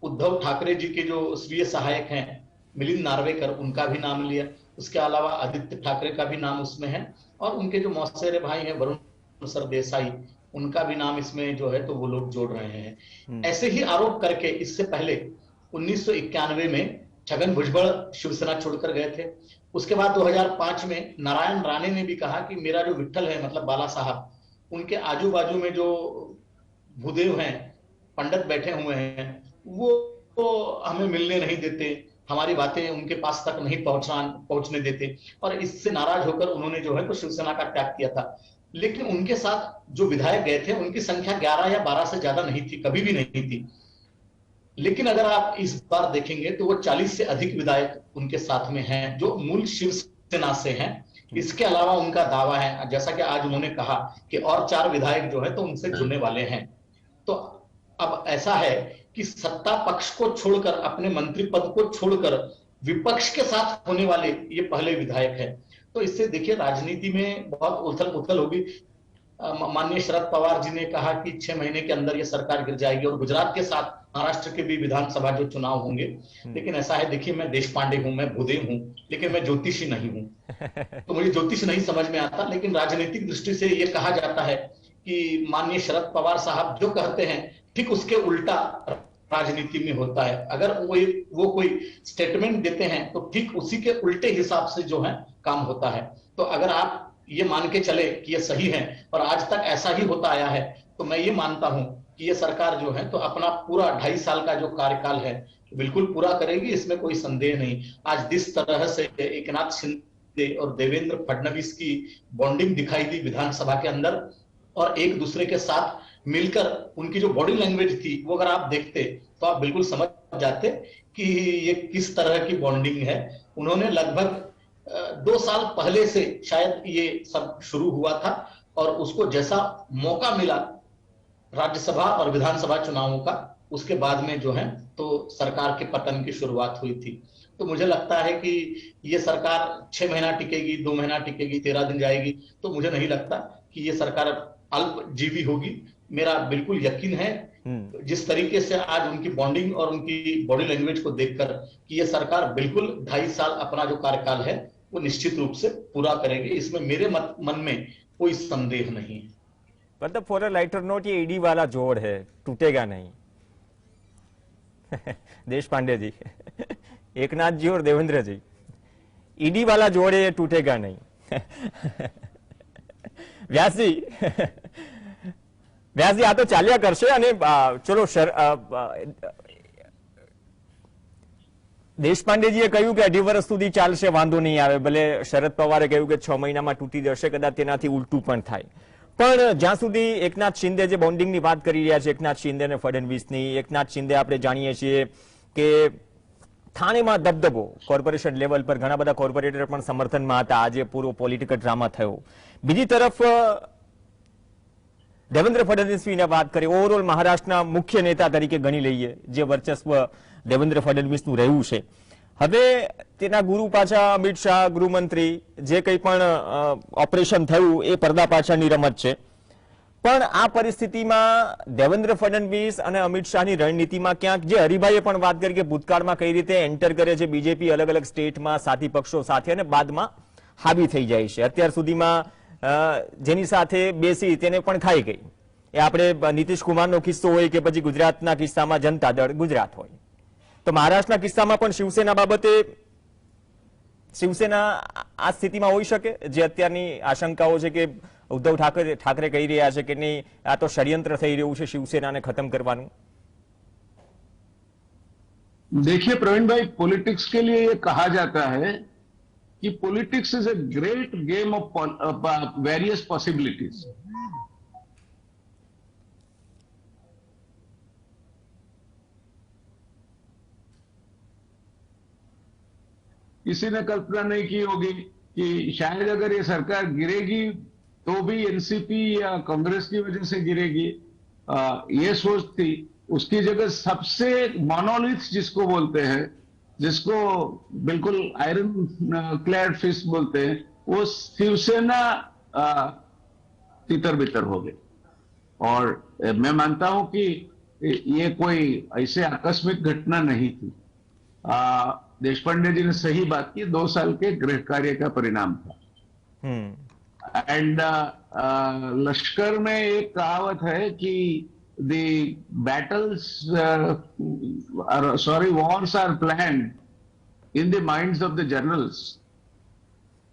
उद्धव ठाकरे जी के जो स्वीय सहायक हैं मिलिंद नार्वेकर, उनका भी नाम लिया। उसके अलावा आदित्य ठाकरे का भी नाम उसमें है और उनके जो मौसेरे भाई हैं वरुण सर देसाई, उनका भी नाम इसमें जो है तो वो लोग जोड़ रहे हैं। ऐसे ही आरोप करके इससे पहले 1991 में छगन भुजबल शिवसेना छोड़कर गए थे। उसके बाद 2005 में नारायण राणे ने भी कहा कि मेरा जो विट्ठल है मतलब बाला साहब, उनके आजू बाजू में जो भूदेव हैं, पंडित बैठे हुए हैं, वो हमें मिलने नहीं देते, हमारी बातें उनके पास तक नहीं पहुंचने देते। और इससे नाराज होकर उन्होंने जो है तो शिवसेना का त्याग किया था। लेकिन उनके साथ जो विधायक गए थे उनकी संख्या 11 या 12 से ज्यादा नहीं थी, कभी भी नहीं थी। लेकिन अगर आप इस बार देखेंगे तो वो 40 से अधिक विधायक उनके साथ में हैं जो मूल शिवसेना से हैं। इसके अलावा उनका दावा है, जैसा कि आज उन्होंने कहा, कि और 4 विधायक जो है तो उनसे जुड़ने वाले हैं। तो अब ऐसा है कि सत्ता पक्ष को छोड़कर, अपने मंत्री पद को छोड़कर विपक्ष के साथ होने वाले ये पहले विधायक है। तो इससे देखिए राजनीति में बहुत उथल पुथल होगी। माननीय शरद पवार जी ने कहा कि 6 महीने के अंदर ये सरकार गिर जाएगी, और गुजरात के साथ महाराष्ट्र के भी विधानसभा जो चुनाव होंगे। लेकिन ऐसा है, देखिए मैं देश पांडे हूं, मैं भूदेव हूं, लेकिन मैं ज्योतिषी नहीं हूं। तो मुझे ज्योतिष नहीं समझ में आता, लेकिन राजनीतिक दृष्टि से ये कहा जाता है कि माननीय शरद पवार साहब जो कहते हैं ठीक उसके उल्टा राजनीति में होता है। अगर वो कोई स्टेटमेंट देते हैं तो ठीक उसी के उल्टे हिसाब से जो है काम होता है। तो अगर आप ये मान के चले कि ये सही है और आज तक ऐसा ही होता आया है, तो मैं ये मानता हूं कि ये सरकार जो है तो अपना पूरा 2.5 साल का जो कार्यकाल है बिल्कुल पूरा करेगी, इसमें कोई संदेह नहीं। आज जिस तरह से एकनाथ शिंदे और देवेंद्र फडणवीस की बॉन्डिंग दिखाई दी विधानसभा के अंदर, और एक दूसरे के साथ मिलकर उनकी जो बॉडी लैंग्वेज थी वो अगर आप देखते तो आप बिल्कुल समझ जाते कि ये किस तरह की बॉन्डिंग है। उन्होंने लगभग 2 साल पहले से शायद ये सब शुरू हुआ था, और उसको जैसा मौका मिला राज्यसभा और विधानसभा चुनावों का, उसके बाद में जो है तो सरकार के पतन की शुरुआत हुई थी। तो मुझे लगता है कि ये सरकार 6 महीना टिकेगी, 2 महीना टिकेगी, 13 दिन जाएगी, तो मुझे नहीं लगता कि ये सरकार अल्पजीवी होगी। मेरा बिल्कुल यकीन है जिस तरीके से आज उनकी बॉन्डिंग और उनकी बॉडी लैंग्वेज को देखकर कि ये सरकार बिल्कुल 2.5 साल अपना जो कार्यकाल है वो निश्चित रूप से पूरा करेंगे, इसमें मेरे मन में कोई संदेह नहीं है। मतलब फॉर अ लाइटर नोट, ये ईडी वाला जोड़ है, टूटेगा नहीं। देश पांडे जी, एकनाथ जी और देवेंद्र जी, ईडी वाला जोड़ है, ये टूटेगा नहीं। व्यास जी, આ તો ચાલ્યા કરશે। અને ચલો દેશપાંડેજીએ કહ્યું કે 2.5 વર્ષ સુધી ચાલશે, વાંધો નહીં આવે। ભલે શરદ પવારે કહ્યું કે 6 મહિનામાં તૂટી જશે, કદાચ તેનાથી ઉલટું પણ થાય। પણ જ્યાં સુધી એકનાથ શિંદે જે બોન્ડિંગની વાત કરી રહ્યા છે, એકનાથ શિંદે અને ફડણવીસની, એકનાથ શિંદે આપણે જાણીએ છીએ કે થાણેમાં દબદબો કોર્પોરેશન લેવલ પર ઘણા બધા કોર્પોરેટર પણ સમર્થનમાં હતા। આજે પૂરો પોલિટિકલ ડ્રામા થયો। બીજી તરફ દેવેન્દ્ર ફડણવીસની વાત કરીએ, ઓવરઓલ મહારાષ્ટ્રના મુખ્ય નેતા તરીકે ગણી લઈએ, જે વર્ચસ્વ દેવેન્દ્ર ફડણવીસનું રહ્યું છે। હવે તેના ગુરુ પાછા અમિત શાહ ગૃહમંત્રી, જે કંઈ પણ ઓપરેશન થયું એ પડદા પાછળની રમત છે। પણ આ પરિસ્થિતિમાં દેવેન્દ્ર ફડણવીસ અને અમિત શાહની રણનીતિમાં ક્યાંક, જે હરિભાઈએ પણ વાત કરી કે ભૂતકાળમાં કઈ રીતે એન્ટર કરે છે બીજેપી અલગ અલગ સ્ટેટમાં સાથી પક્ષો સાથે અને બાદમાં હાવી થઈ જાય છે। અત્યાર સુધીમાં જેની સાથે બેસી તેને પણ ખાઈ ગઈ। એ આપણે નીતિશ કુમારનો કિસ્સો હોય કે પછી ગુજરાતના કિસ્સામાં જનતા દળ ગુજરાત હોય, તો મહારાષ્ટ્રના કિસ્સામાં પણ શિવસેના બાબતે શિવસેના આ સ્થિતિમાં હોઈ શકે, જે અત્યારની આશંકાઓ છે કે ઉદ્ધવ ઠાકરે કહી રહ્યા છે કે નહીં, આ તો ષડયંત્ર થઈ રહ્યું છે શિવસેનાને ખતમ કરવાનું। देखिए प्रवीण भाई, पॉलिटिक्स के लिए ये कहा जाता है कि politics is a great game of various possibilities. किसी ने कल्पना नहीं की होगी कि शायद अगर ये सरकार गिरेगी तो भी एनसीपी या कांग्रेस की वजह से गिरेगी, ये सोच थी। उसकी जगह सबसे मोनोलिथ जिसको बोलते हैं, जिसको बिल्कुल आयरन क्लैड फिस्ट बोलते हैं, वो शिवसेना तितर बितर हो गए। और मैं मानता हूं कि ये कोई ऐसे आकस्मिक घटना नहीं थी। देशपांडे जी ने सही बात की, 2 साल के गृह कार्य का परिणाम था। एंड लश्कर में एक कहावत है कि the battles wars are planned in the minds of the generals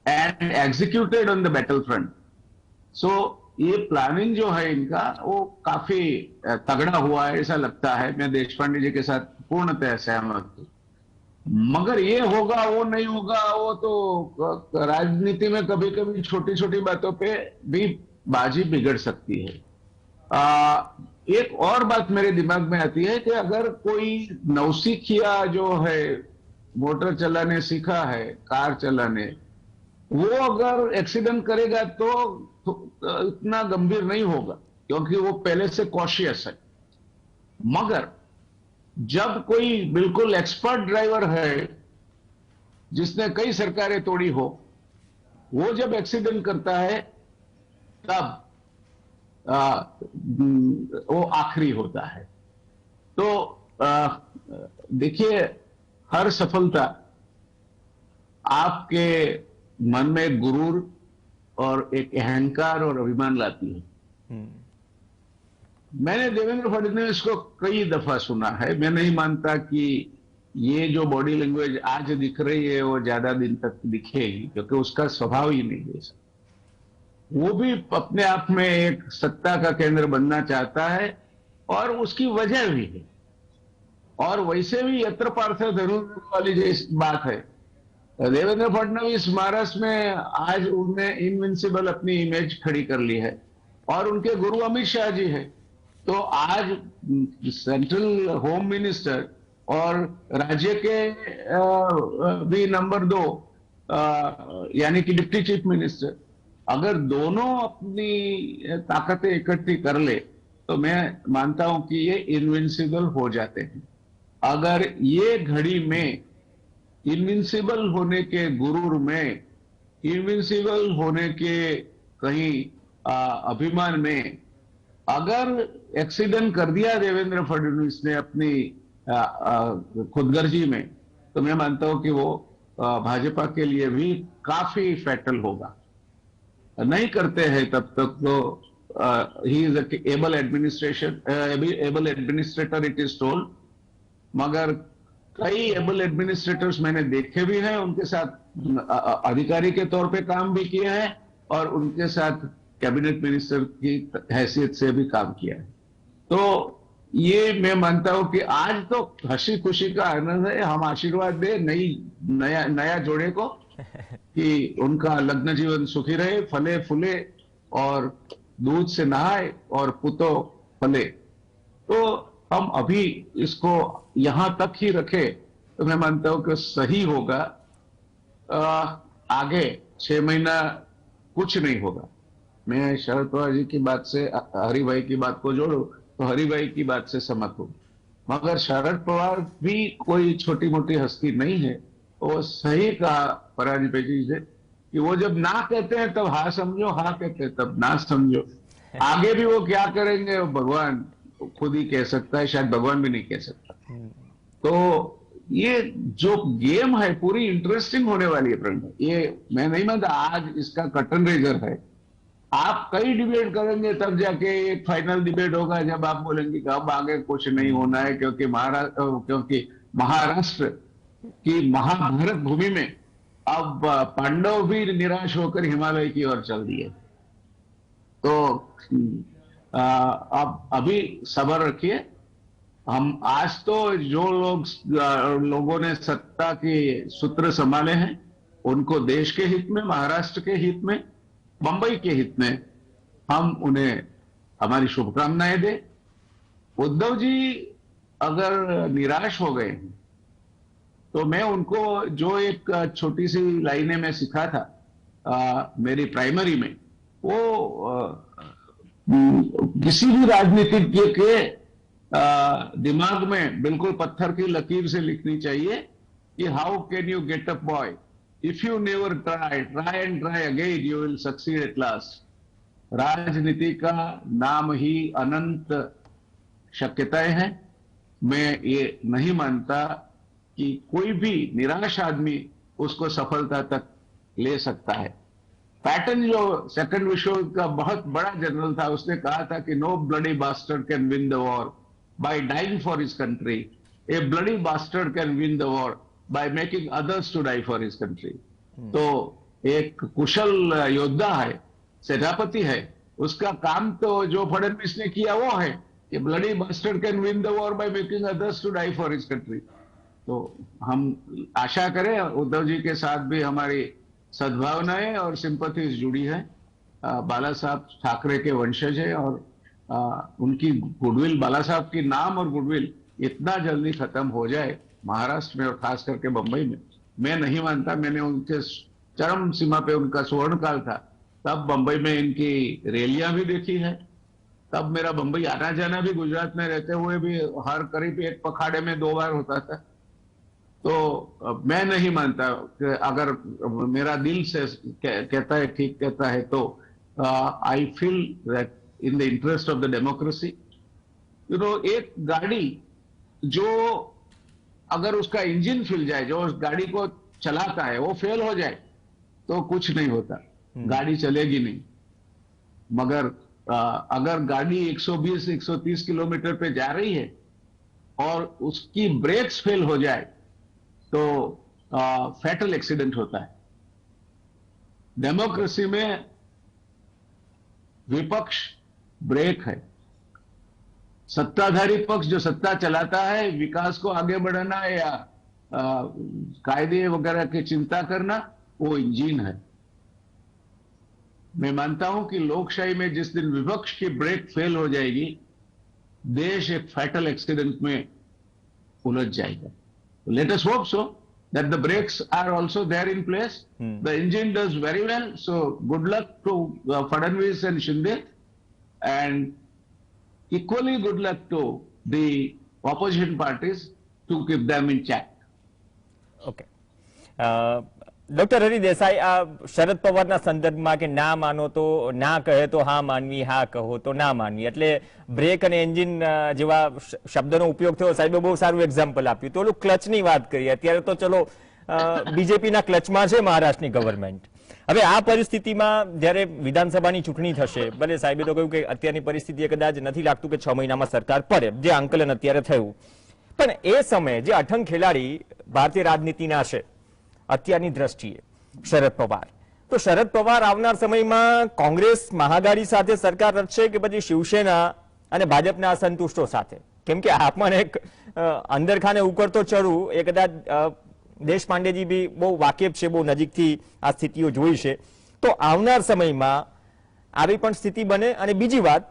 and executed on the battlefront. So ये प्लानिंग जो है इनका वो काफी तगड़ा हुआ है ऐसा लगता है। मैं देशपांडे जी के साथ पूर्णतः सहमत हूं। मगर ये होगा वो नहीं होगा, वो तो राजनीति में कभी कभी छोटी छोटी बातों पे भी बाजी बिगड़ सकती है। एक और बात मेरे दिमाग में आती है कि अगर कोई नौसिखिया जो है, मोटर चलाने सीखा है, कार चलाने, वो अगर एक्सीडेंट करेगा तो इतना गंभीर नहीं होगा क्योंकि वो पहले से कॉशियस है। मगर जब कोई बिल्कुल एक्सपर्ट ड्राइवर है जिसने कई सरकारें तोड़ी हो, वो जब एक्सीडेंट करता है तब वो आखिरी होता है। तो देखिए, हर सफलता आपके मन में एक गुरूर और एक अहंकार और अभिमान लाती है। मैंने देवेंद्र फडणवीस को कई दफा सुना है। मैं नहीं मानता कि ये जो बॉडी लैंग्वेज आज दिख रही है वो ज्यादा दिन तक दिखेगी, क्योंकि उसका स्वभाव ही नहीं है। वो भी अपने आप में एक सत्ता का केंद्र बनना चाहता है और उसकी वजह भी है। और वैसे भी यत्र पार्थ धनुर्धर वाली जैसी बात है। देवेंद्र फडणवीस महाराष्ट्र में आज उन्होंने इनविंसिबल अपनी इमेज खड़ी कर ली है और उनके गुरु अमित शाह जी है। तो आज सेंट्रल होम मिनिस्टर और राज्य के भी नंबर 2 यानी कि डिप्टी चीफ मिनिस्टर, अगर दोनों अपनी ताकतें इकट्ठी कर ले तो मैं मानता हूं कि ये इनविंसिबल हो जाते हैं। अगर ये घड़ी में इनविंसिबल होने के गुरूर में, इनविंसिबल होने के कहीं अभिमान में अगर एक्सीडेंट कर दिया देवेंद्र फडणवीस ने अपनी खुदगर्जी में, तो मैं मानता हूं कि वो भाजपा के लिए भी काफी फैटल होगा। नहीं करते हैं तब तक तो he is able administrator it is told, मगर कई एबल एडमिनिस्ट्रेटर्स मैंने देखे भी हैं, उनके साथ अधिकारी के तौर पे काम भी किए हैं और उनके साथ कैबिनेट मिनिस्टर की हैसियत से भी काम किया है। तो ये मैं मानता हूं कि आज तो हंसी खुशी का आनंद है। हम आशीर्वाद दे नया जोड़े को कि उनका लग्न जीवन सुखी रहे, फले फूले और दूध से नहाए और पुतो फले। तो हम अभी इसको यहां तक ही रखे तो मैं मानता हूं कि सही होगा। आगे 6 महीना कुछ नहीं होगा। मैं शरद पवार जी की बात से हरि भाई की बात को जोड़ू तो हरि भाई की बात से सहमत हूं, मगर शरद पवार भी कोई छोटी मोटी हस्ती नहीं है। वो सही कहा परांजपे जी से कि वो जब ना कहते हैं तब हाँ समझो, हाँ कहते हैं तब ना समझो। आगे भी वो क्या करेंगे वो भगवान खुद ही कह सकता है, शायद भगवान भी नहीं कह सकता। तो ये जो गेम है पूरी इंटरेस्टिंग होने वाली है प्रणव। ये मैं नहीं मानता आज इसका कर्टन रेजर है। आप कई डिबेट करेंगे तब जाके एक फाइनल डिबेट होगा जब आप बोलेंगे कि अब आगे कुछ नहीं होना है, क्योंकि महाराष्ट्र की महाभारत भूमि में अब पांडव भी निराश होकर हिमालय की ओर चल दिए। तो अब अभी सब्र रखिए। हम आज तो जो लोगों ने सत्ता के सूत्र संभाले हैं उनको देश के हित में, महाराष्ट्र के हित में, मुंबई के हित में हम उन्हें हमारी शुभकामनाएं दें। उद्धव जी अगर निराश हो गए हैं तो मैं उनको जो एक छोटी सी लाइनें में सीखा था मेरी प्राइमरी में, वो किसी भी राजनीतिज्ञ के दिमाग में बिल्कुल पत्थर की लकीर से लिखनी चाहिए कि how can you get up boy, if you never try and try again you will succeed at last. राजनीति का नाम ही अनंत शक्यताएं हैं। मैं ये नहीं मानता कि कोई भी निराश आदमी उसको सफलता तक ले सकता है। पैटन जो सेकंड विश्व युद्ध का बहुत बड़ा जनरल था, उसने कहा था कि no bloody bastard can win the war by dying for his country, a bloody bastard can win the war by making others to die for his country. तो एक कुशल योद्धा है, सेनापति है, उसका काम तो जो फडणवीस ने किया वो है कि bloody bastard can win the war by making others to die for his country. तो हम आशा करें उद्धव जी के साथ भी हमारी सद्भावनाएं और सिंपैथीज जुड़ी है। बाला साहब ठाकरे के वंशज है और उनकी गुडविल, बाला साहब की नाम और गुडविल इतना जल्दी खत्म हो जाए महाराष्ट्र में और खास करके मुंबई में, मैं नहीं मानता। मैंने उनके चरम सीमा पे उनका स्वर्ण काल था तब मुंबई में इनकी रैलियां भी देखी है तब मेरा बम्बई आना जाना भी गुजरात में रहते हुए भी हर करीब एक पखाड़े में 2 बार होता था। तो मैं नहीं मानता कि अगर मेरा दिल से कहता है, ठीक कहता है, तो I feel that in the interest of the democracy, एक गाड़ी जो अगर उसका इंजन फैल जाए, जो उस गाड़ी को चलाता है वो फेल हो जाए तो कुछ नहीं होता, गाड़ी चलेगी नहीं। मगर अगर गाड़ी 120-130 किलोमीटर पे जा रही है और उसकी ब्रेक्स फेल हो जाए तो फैटल एक्सीडेंट होता है। डेमोक्रेसी में विपक्ष ब्रेक है, सत्ताधारी पक्ष जो सत्ता चलाता है, विकास को आगे बढ़ाना या कायदे वगैरह की चिंता करना, वो इंजन है। मैं मानता हूं कि लोकशाही में जिस दिन विपक्ष की ब्रेक फेल हो जाएगी, देश एक फैटल एक्सीडेंट में उलझ जाएगा। Let us hope so that the brakes are also there in place. The engine does very well. So good luck to Fadnavis and Shinde, and equally good luck to the opposition parties to keep them in check. Okay, doctor Hari Desai, આ શરદ પવારના સંદર્ભમાં કે ના માનો તો ના કહે તો હા માનવી, હા કહો તો ના માનવી, એટલે બ્રેક અને એન્જિન જેવા શબ્દનો ઉપયોગ થયો. સાહેબે બહુ સારું એક્ઝામ્પલ આપ્યું. તો ઓલું ક્લચની વાત કરીએ, અત્યારે તો ચલો બીજેપીના ક્લચમાં છે મહારાષ્ટ્રની ગવર્મેન્ટ. હવે આ પરિસ્થિતિમાં જ્યારે વિધાનસભાની ચૂંટણી થશે, ભલે સાહેબે તો કહ્યું કે અત્યારની પરિસ્થિતિએ કદાચ નથી લાગતું કે 6 મહિનામાં સરકાર પડે, જે આંકલન અત્યારે થયું, પણ એ સમયે જે અઠંગ ખેલાડી ભારતીય રાજનીતિના છે અત્યારની દ્રષ્ટિએ, શરદ પવાર, તો શરદ પવાર આવનાર સમયમાં કોંગ્રેસ મહાગાડી સાથે સરકાર રચશે કે પછી શિવસેના અને ભાજપના અસંતુષ્ટો સાથે? કેમ કે આ પણ એક અંદરખાને ઉકળતો ચરુ, એ કદાચ દેશપાંડેજી બી બહુ વાકેફ છે, બહુ નજીકથી આ સ્થિતિઓ જોઈ છે. તો આવનાર સમયમાં આવી પણ સ્થિતિ બને. અને બીજી વાત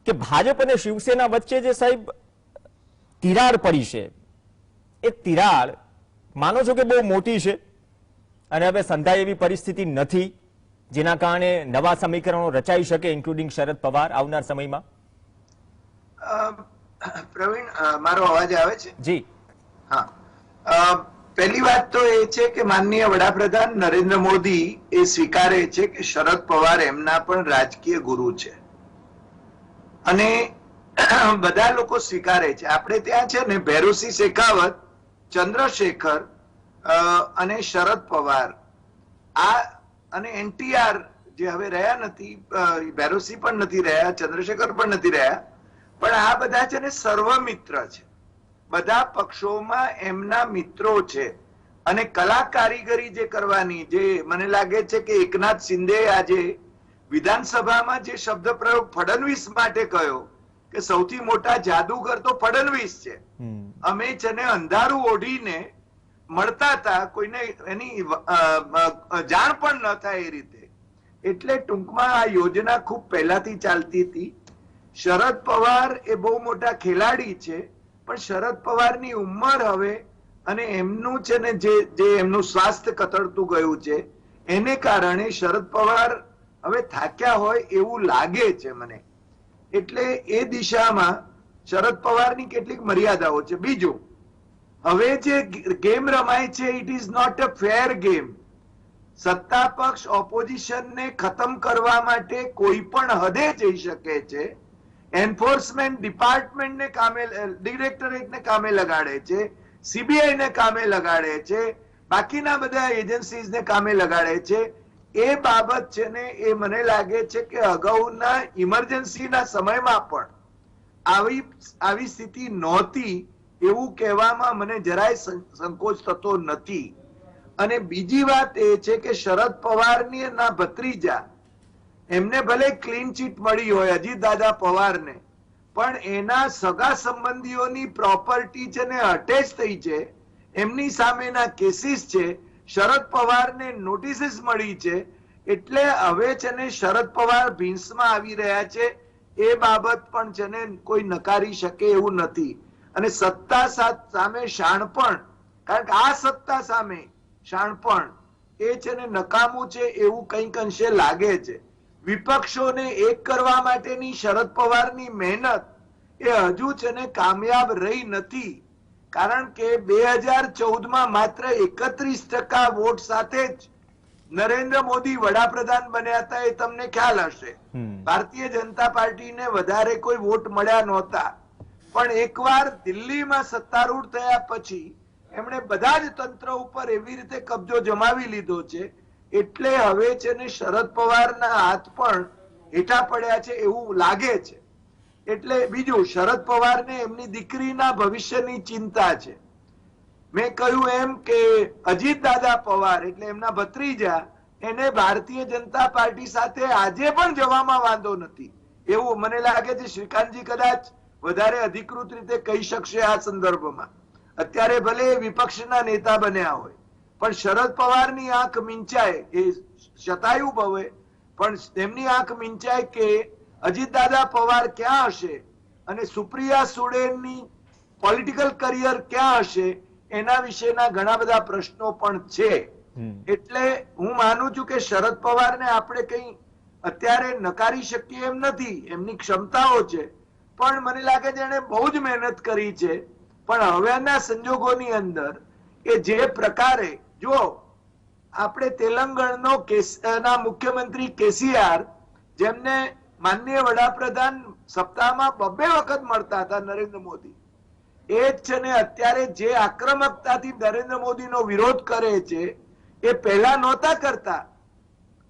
કે ભાજપ અને શિવસેના વચ્ચે જે સાહેબ તિરાડ પડી છે, એ તિરાડ માનો છો કે બહુ મોટી છે અને હવે સંધાય એવી પરિસ્થિતિ નથી જેના કારણે નવા સમીકરણો રચાઈ શકે, ઇન્ક્લુડિંગ શરદ પવાર આવનાર સમયમાં? પ્રવીણ, મારો અવાજ આવે છે? જી હા. પહેલી વાત તો એ છે કે માનનીય વડાપ્રધાન નરેન્દ્ર મોદી એ સ્વીકારે છે કે શરદ પવાર એમના પણ રાજકીય ગુરુ છે અને બધા લોકો સ્વીકારે છે. આપણે ત્યાં છે ને ભૈરોસિંહ શેખાવત, ચંદ્રશેખર અને શરદ પવાર, આ અને NTR જે હવે રહ્યા નથી, ભૈરોસિંહ પણ નથી રહ્યા, ચંદ્રશેખર પણ નથી રહ્યા, પણ આ બધા છે ને સર્વમિત્ર છે. બધા પક્ષોમાં એમના મિત્રો છે અને કલા કારીગરી જે કરવાની, જે મને લાગે છે કે એકનાથ શિંદે આજે વિધાનસભામાં જે શબ્દ પ્રયોગ ફડણવીસ માટે કહ્યો કે સૌથી મોટા જાદુગર તો ફડણવીસ છે, અમે છે ને અંધારું ઓઢીને મળતા હતા, કોઈને એની જાણ પણ ન થાય એ રીતે. એટલે ટૂંકમાં આ યોજના ખૂબ પહેલાથી ચાલતી હતી. શરદ પવાર એ બહુ મોટા ખેલાડી છે, પણ શરદ પવારની ઉંમર હવે અને એમનું છે ને જે એમનું સ્વાસ્થ્ય કથળતું ગયું છે એને કારણે શરદ પવાર હવે થાક્યા હોય એવું લાગે છે મને. એટલે એ દિશામાં શરદ પવારની કેટલીક મર્યાદાઓ છે. બીજું, હવે જે ગેમ રમાય છે, it is not a fair game. સત્તા પક્ષ ઓપોઝિશનને ખતમ કરવા માટે કોઈ પણ હદે જઈ શકે છે. એન્ફોર્સમેન્ટ ડિપાર્ટમેન્ટને કામે, ડિરેક્ટરેટને કામે લગાડે છે, CBI ને કામે લગાડે છે, બાકીના બધા એજન્સીઝને કામે લગાડે છે. એ બાબત છે ને એ મને લાગે છે કે અગાઉના ઇમરજન્સીના સમયમાં પણ આવી સ્થિતિ નહોતી એવું કહેવામાં મને જરાય સંકોચ થતો નથી. અને બીજી વાત એ છે કે શરદ પવારની ના ભત્રીજા, એમને ભલે ક્લીન ચીટ મળી હોય અજીત દાદા પવારને, પણ એના સગા સંબંધીઓની પ્રોપર્ટી છે ને અટેચ થઈ છે, એમની સામેના કેસીસ છે, શરદ પવારને નોટિસીસ મળી છે. એટલે હવે છે ને શરદ પવાર ભીંસમાં આવી રહ્યા છે. એ બાબત પણ છે ને કોઈ નકારી શકે એવું નથી. અને સત્તા સામે શાણપણ, કારણ કે આ સત્તા સામે શાણપણ એ છે ને નકામું છે એવું કંઈક અંશે લાગે છે. વિપક્ષોને એક કરવા માટેની શરદ પવારની મહેનત એ હજુ છે ને કામયાબ રહી નથી. કારણ કે 2014માં માત્ર 31% વોટ સાથે જ નરેન્દ્ર મોદી વડાપ્રધાન બન્યા હતા, એ તમને ખ્યાલ હશે. ભારતીય જનતા પાર્ટીને વધારે કોઈ વોટ મળ્યા નહોતા, પણ એકવાર દિલ્હીમાં સત્તારૂઢ થયા પછી એમણે બધા જ તંત્ર ઉપર એવી રીતે કબજો જમાવી લીધો છે, એટલે હવે છે ને શરદ પવારના હાથ પણ હેઠા પડ્યા છે એવું લાગે છે. એટલે બીજું, શરદ પવારને એમની દીકરીના ભવિષ્યની ચિંતા છે. મેં કહ્યું એમ કે અજીત દાદા પવાર એટલે એમના ભત્રીજા, એને ભારતીય જનતા પાર્ટી સાથે આજે પણ જવામાં વાંધો નથી એવું મને લાગે છે. શ્રીકાંતજી કદાચ વધારે અધિકૃત રીતે કહી શકશે આ સંદર્ભમાં. અત્યારે ભલે વિપક્ષના નેતા બન્યા હોય, પણ શરદ પવારની આંખ મીંચાય, એ શતાયુ ભવે, પણ તેમની આંખ મીંચાય કે અજીત દાદા પવાર ક્યાં હશે અને સુપ્રિયા સુળેની પોલિટિકલ કરિયર ક્યાં હશે, એના વિશેના ઘણા બધા પ્રશ્નો પણ છે. એટલે હું માનું છું કે શરદ પવારને આપણે કઈ અત્યારે નકારી શકીએ એમ નથી, એમની ક્ષમતાઓ છે, પણ મને લાગે છે એને બહુ જ મહેનત કરી છે. પણ હવેના સંજોગોની અંદર કે જે પ્રકારે, જો આપણે તેલંગાણાના મુખ્યમંત્રી કેસીઆર, જેમને માનનીય વડાપ્રધાન સપ્તાહમાં 2 વખત મળતા હતા નરેન્દ્ર મોદી, એ જ છે ને અત્યારે જે આક્રમકતાથી નરેન્દ્ર મોદીનો વિરોધ કરે છે એ પહેલા નહોતા કરતા.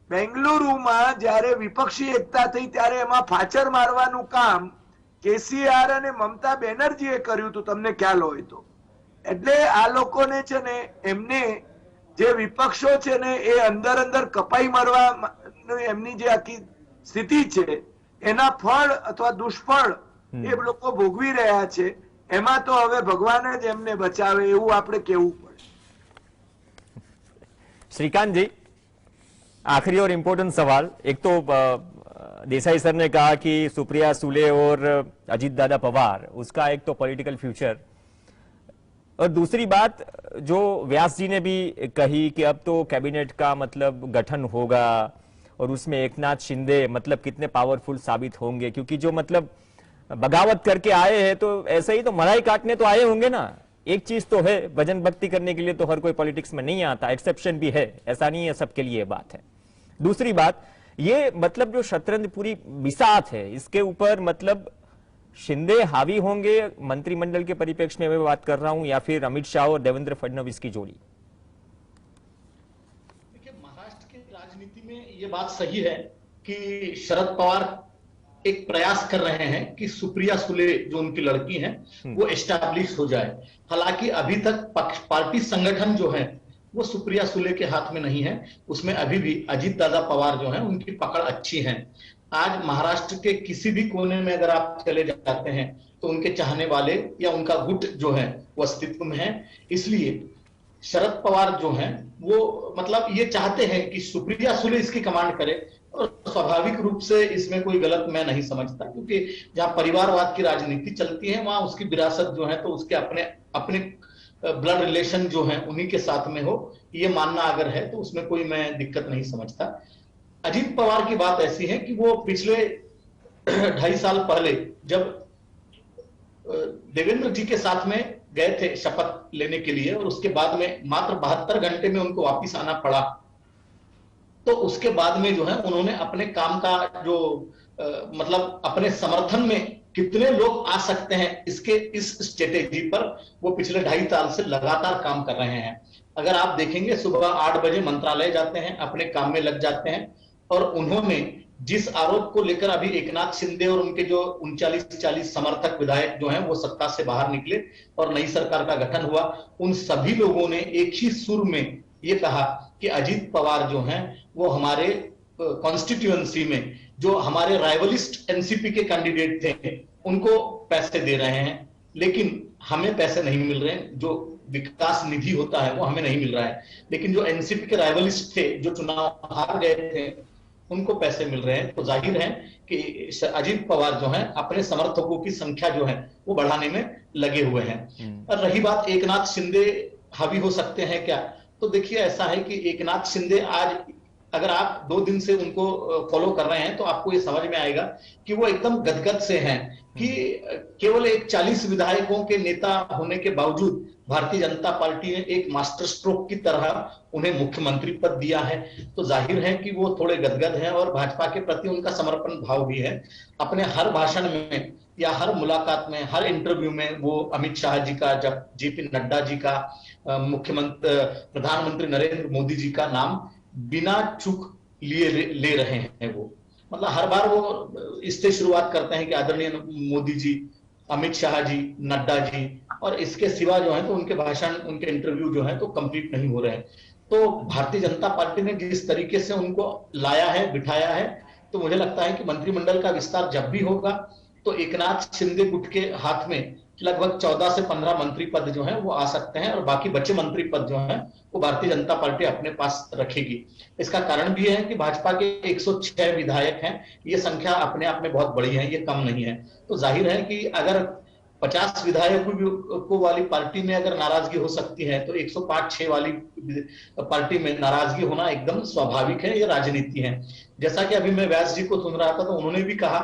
બેંગલુરુમાં જયારે વિપક્ષી એકતા થઈ ત્યારે એમાં ફાચર મારવાનું કામ કેસીઆર અને મમતા બેનર્જીએ કર્યું હતું, તમને ખ્યાલ હોય તો. એટલે આ લોકોને છે ને એમને જે વિપક્ષો છે ને એ અંદર અંદર કપાઈ મારવા એમની જે આખી સ્થિતિ છે એના ફળ અથવા દુષ્ફળ એ લોકો ભોગવી રહ્યા છે. એમાં તો હવે ભગવાન જ એમને બચાવે એવું આપણે કહેવું પડે. श्रीकांत जी, आखिरी और इम्पोर्टेंट सवाल. एक तो देसाई सर ने कहा कि सुप्रिया सुले और अजीत दादा पवार, उसका एक तो पॉलिटिकल फ्यूचर, और दूसरी बात जो व्यास जी ने भी कही कि अब तो कैबिनेट का मतलब गठन होगा और उसमें एकनाथ शिंदे मतलब कितने पावरफुल साबित होंगे, क्योंकि जो मतलब बगावत करके आए हैं तो ऐसे ही तो मलाई काटने तो आए होंगे ना. एक चीज तो है, भजन भक्ति करने के लिए तो हर कोई पॉलिटिक्स में नहीं आता, एक्सेप्शन भी है, ऐसा नहीं है सबके लिए बात है. दूसरी बात, ये मतलब जो शतरंज पूरी बिसात है, इसके ऊपर मतलब शिंदे हावी होंगे मंत्रिमंडल के परिप्रेक्ष्य में मैं बात कर रहा हूं, या फिर अमित शाह और देवेंद्र फडणवीस की जोड़ी. देखिए, महाराष्ट्र की राजनीति में ये बात सही है कि शरद पवार एक प्रयास कर रहे हैं कि सुप्रिया सुले जो उनकी लड़की हैं वो एस्टैब्लिश हो जाए. हालांकि अभी तक पार्टी संगठन जो है वो सुप्रिया सुले के हाथ में नहीं है, उसमें अभी भी अजीत दादा पवार जो हैं उनकी पकड़ अच्छी है. आज महाराष्ट्र के किसी भी कोने में अगर आप चले जाते हैं तो उनके चाहने वाले या उनका गुट जो है वो अस्तित्व में है. इसलिए शरद पवार जो हैं वो मतलब ये चाहते हैं कि सुप्रिया सुले इसकी कमांड करे, और स्वाभाविक रूप से इसमें कोई गलत मैं नहीं समझता, क्योंकि जहां परिवारवाद की राजनीति चलती है वहां उसकी विरासत जो है तो उसके अपने अपने ब्लड रिलेशन जो है उन्हीं के साथ में हो, ये मानना अगर है तो उसमें कोई मैं दिक्कत नहीं समझता. अजीत पवार की बात ऐसी है कि वो पिछले 2.5 साल पहले जब देवेंद्र जी के साथ में गए थे शपथ लेने के लिए, और उसके बाद में मात्र 72 घंटे में उनको वापिस आना पड़ा, तो उसके बाद में जो है उन्होंने अपने काम का जो मतलब अपने समर्थन में कितने लोग आ सकते हैं इसके इस स्ट्रेटेजी पर वो पिछले 2.5 साल से लगातार काम कर रहे हैं. अगर आप देखेंगे सुबह 8 बजे मंत्रालय जाते हैं, अपने काम में लग जाते हैं, और उन्होंने जिस आरोप को लेकर अभी एकनाथ शिंदे और उनके जो 39-40 समर्थक विधायक जो हैं वो सत्ता से बाहर निकले और नई सरकार का गठन हुआ, उन सभी लोगों ने एक ही सुर में ये कहा कि अजीत पवार जो हैं वो हमारे कॉन्स्टिट्यूएंसी में जो हमारे राइवलिस्ट एनसीपी के कैंडिडेट थे उनको पैसे दे रहे हैं, लेकिन हमें पैसे नहीं मिल रहे हैं. जो विकास निधि होता है वो हमें नहीं मिल रहा है, लेकिन जो एनसीपी के राइवलिस्ट थे जो चुनाव हार गए थे उनको पैसे मिल रहे हैं. तो जाहिर है कि अजीत पवार जो हैं अपने समर्थकों की संख्या जो है वो बढ़ाने में लगे हुए हैं. और रही बात एकनाथ शिंदे हावी हो सकते हैं क्या, तो देखिए ऐसा है कि एकनाथ शिंदे आज अगर आप 2 दिन से उनको फॉलो कर रहे हैं तो आपको ये समझ में आएगा कि वो एकदम गदगद से हैं कि केवल एक 40 विधायकों के नेता होने के बावजूद भारतीय जनता पार्टी ने एक मास्टर स्ट्रोक की तरह उन्हें मुख्यमंत्री पद दिया है। तो जाहिर है कि वो थोड़े गदगद हैं और भाजपा के प्रति उनका समर्पण भाव भी है। अपने हर भाषण में या हर मुलाकात में, हर इंटरव्यू में वो अमित शाह जी का, जब जेपी नड्डा जी का, प्रधानमंत्री नरेंद्र मोदी जी का नाम बिना चूक लिए ले रहे हैं। वो मतलब हर बार वो इससे शुरुआत करते हैं कि आदरणीय मोदी जी, अमित शाह जी, नड्डा जी, और इसके सिवा जो है तो उनके भाषण, उनके इंटरव्यू जो है तो कंप्लीट नहीं हो रहे हैं। तो भारतीय जनता पार्टी ने जिस तरीके से उनको लाया है, बिठाया है, तो मुझे लगता है कि मंत्रिमंडल का विस्तार जब भी होगा तो एकनाथ शिंदे गुट के हाथ में लगभग 14 से 15 मंत्री पद जो हैं वो आ सकते हैं और बाकी बचे मंत्री पद जो हैं वो भारतीय जनता पार्टी अपने पास रखेगी। इसका कारण भी है कि भाजपा के 106 विधायक हैं, ये संख्या अपने आप में बहुत बड़ी है, ये कम नहीं है। तो जाहिर है कि अगर 50 विधायकों को वाली पार्टी में अगर नाराजगी हो सकती है तो 105-6 वाली पार्टी में नाराजगी होना एकदम स्वाभाविक है, ये राजनीति है। जैसा कि अभी मैं व्यास जी को सुन रहा था तो उन्होंने भी कहा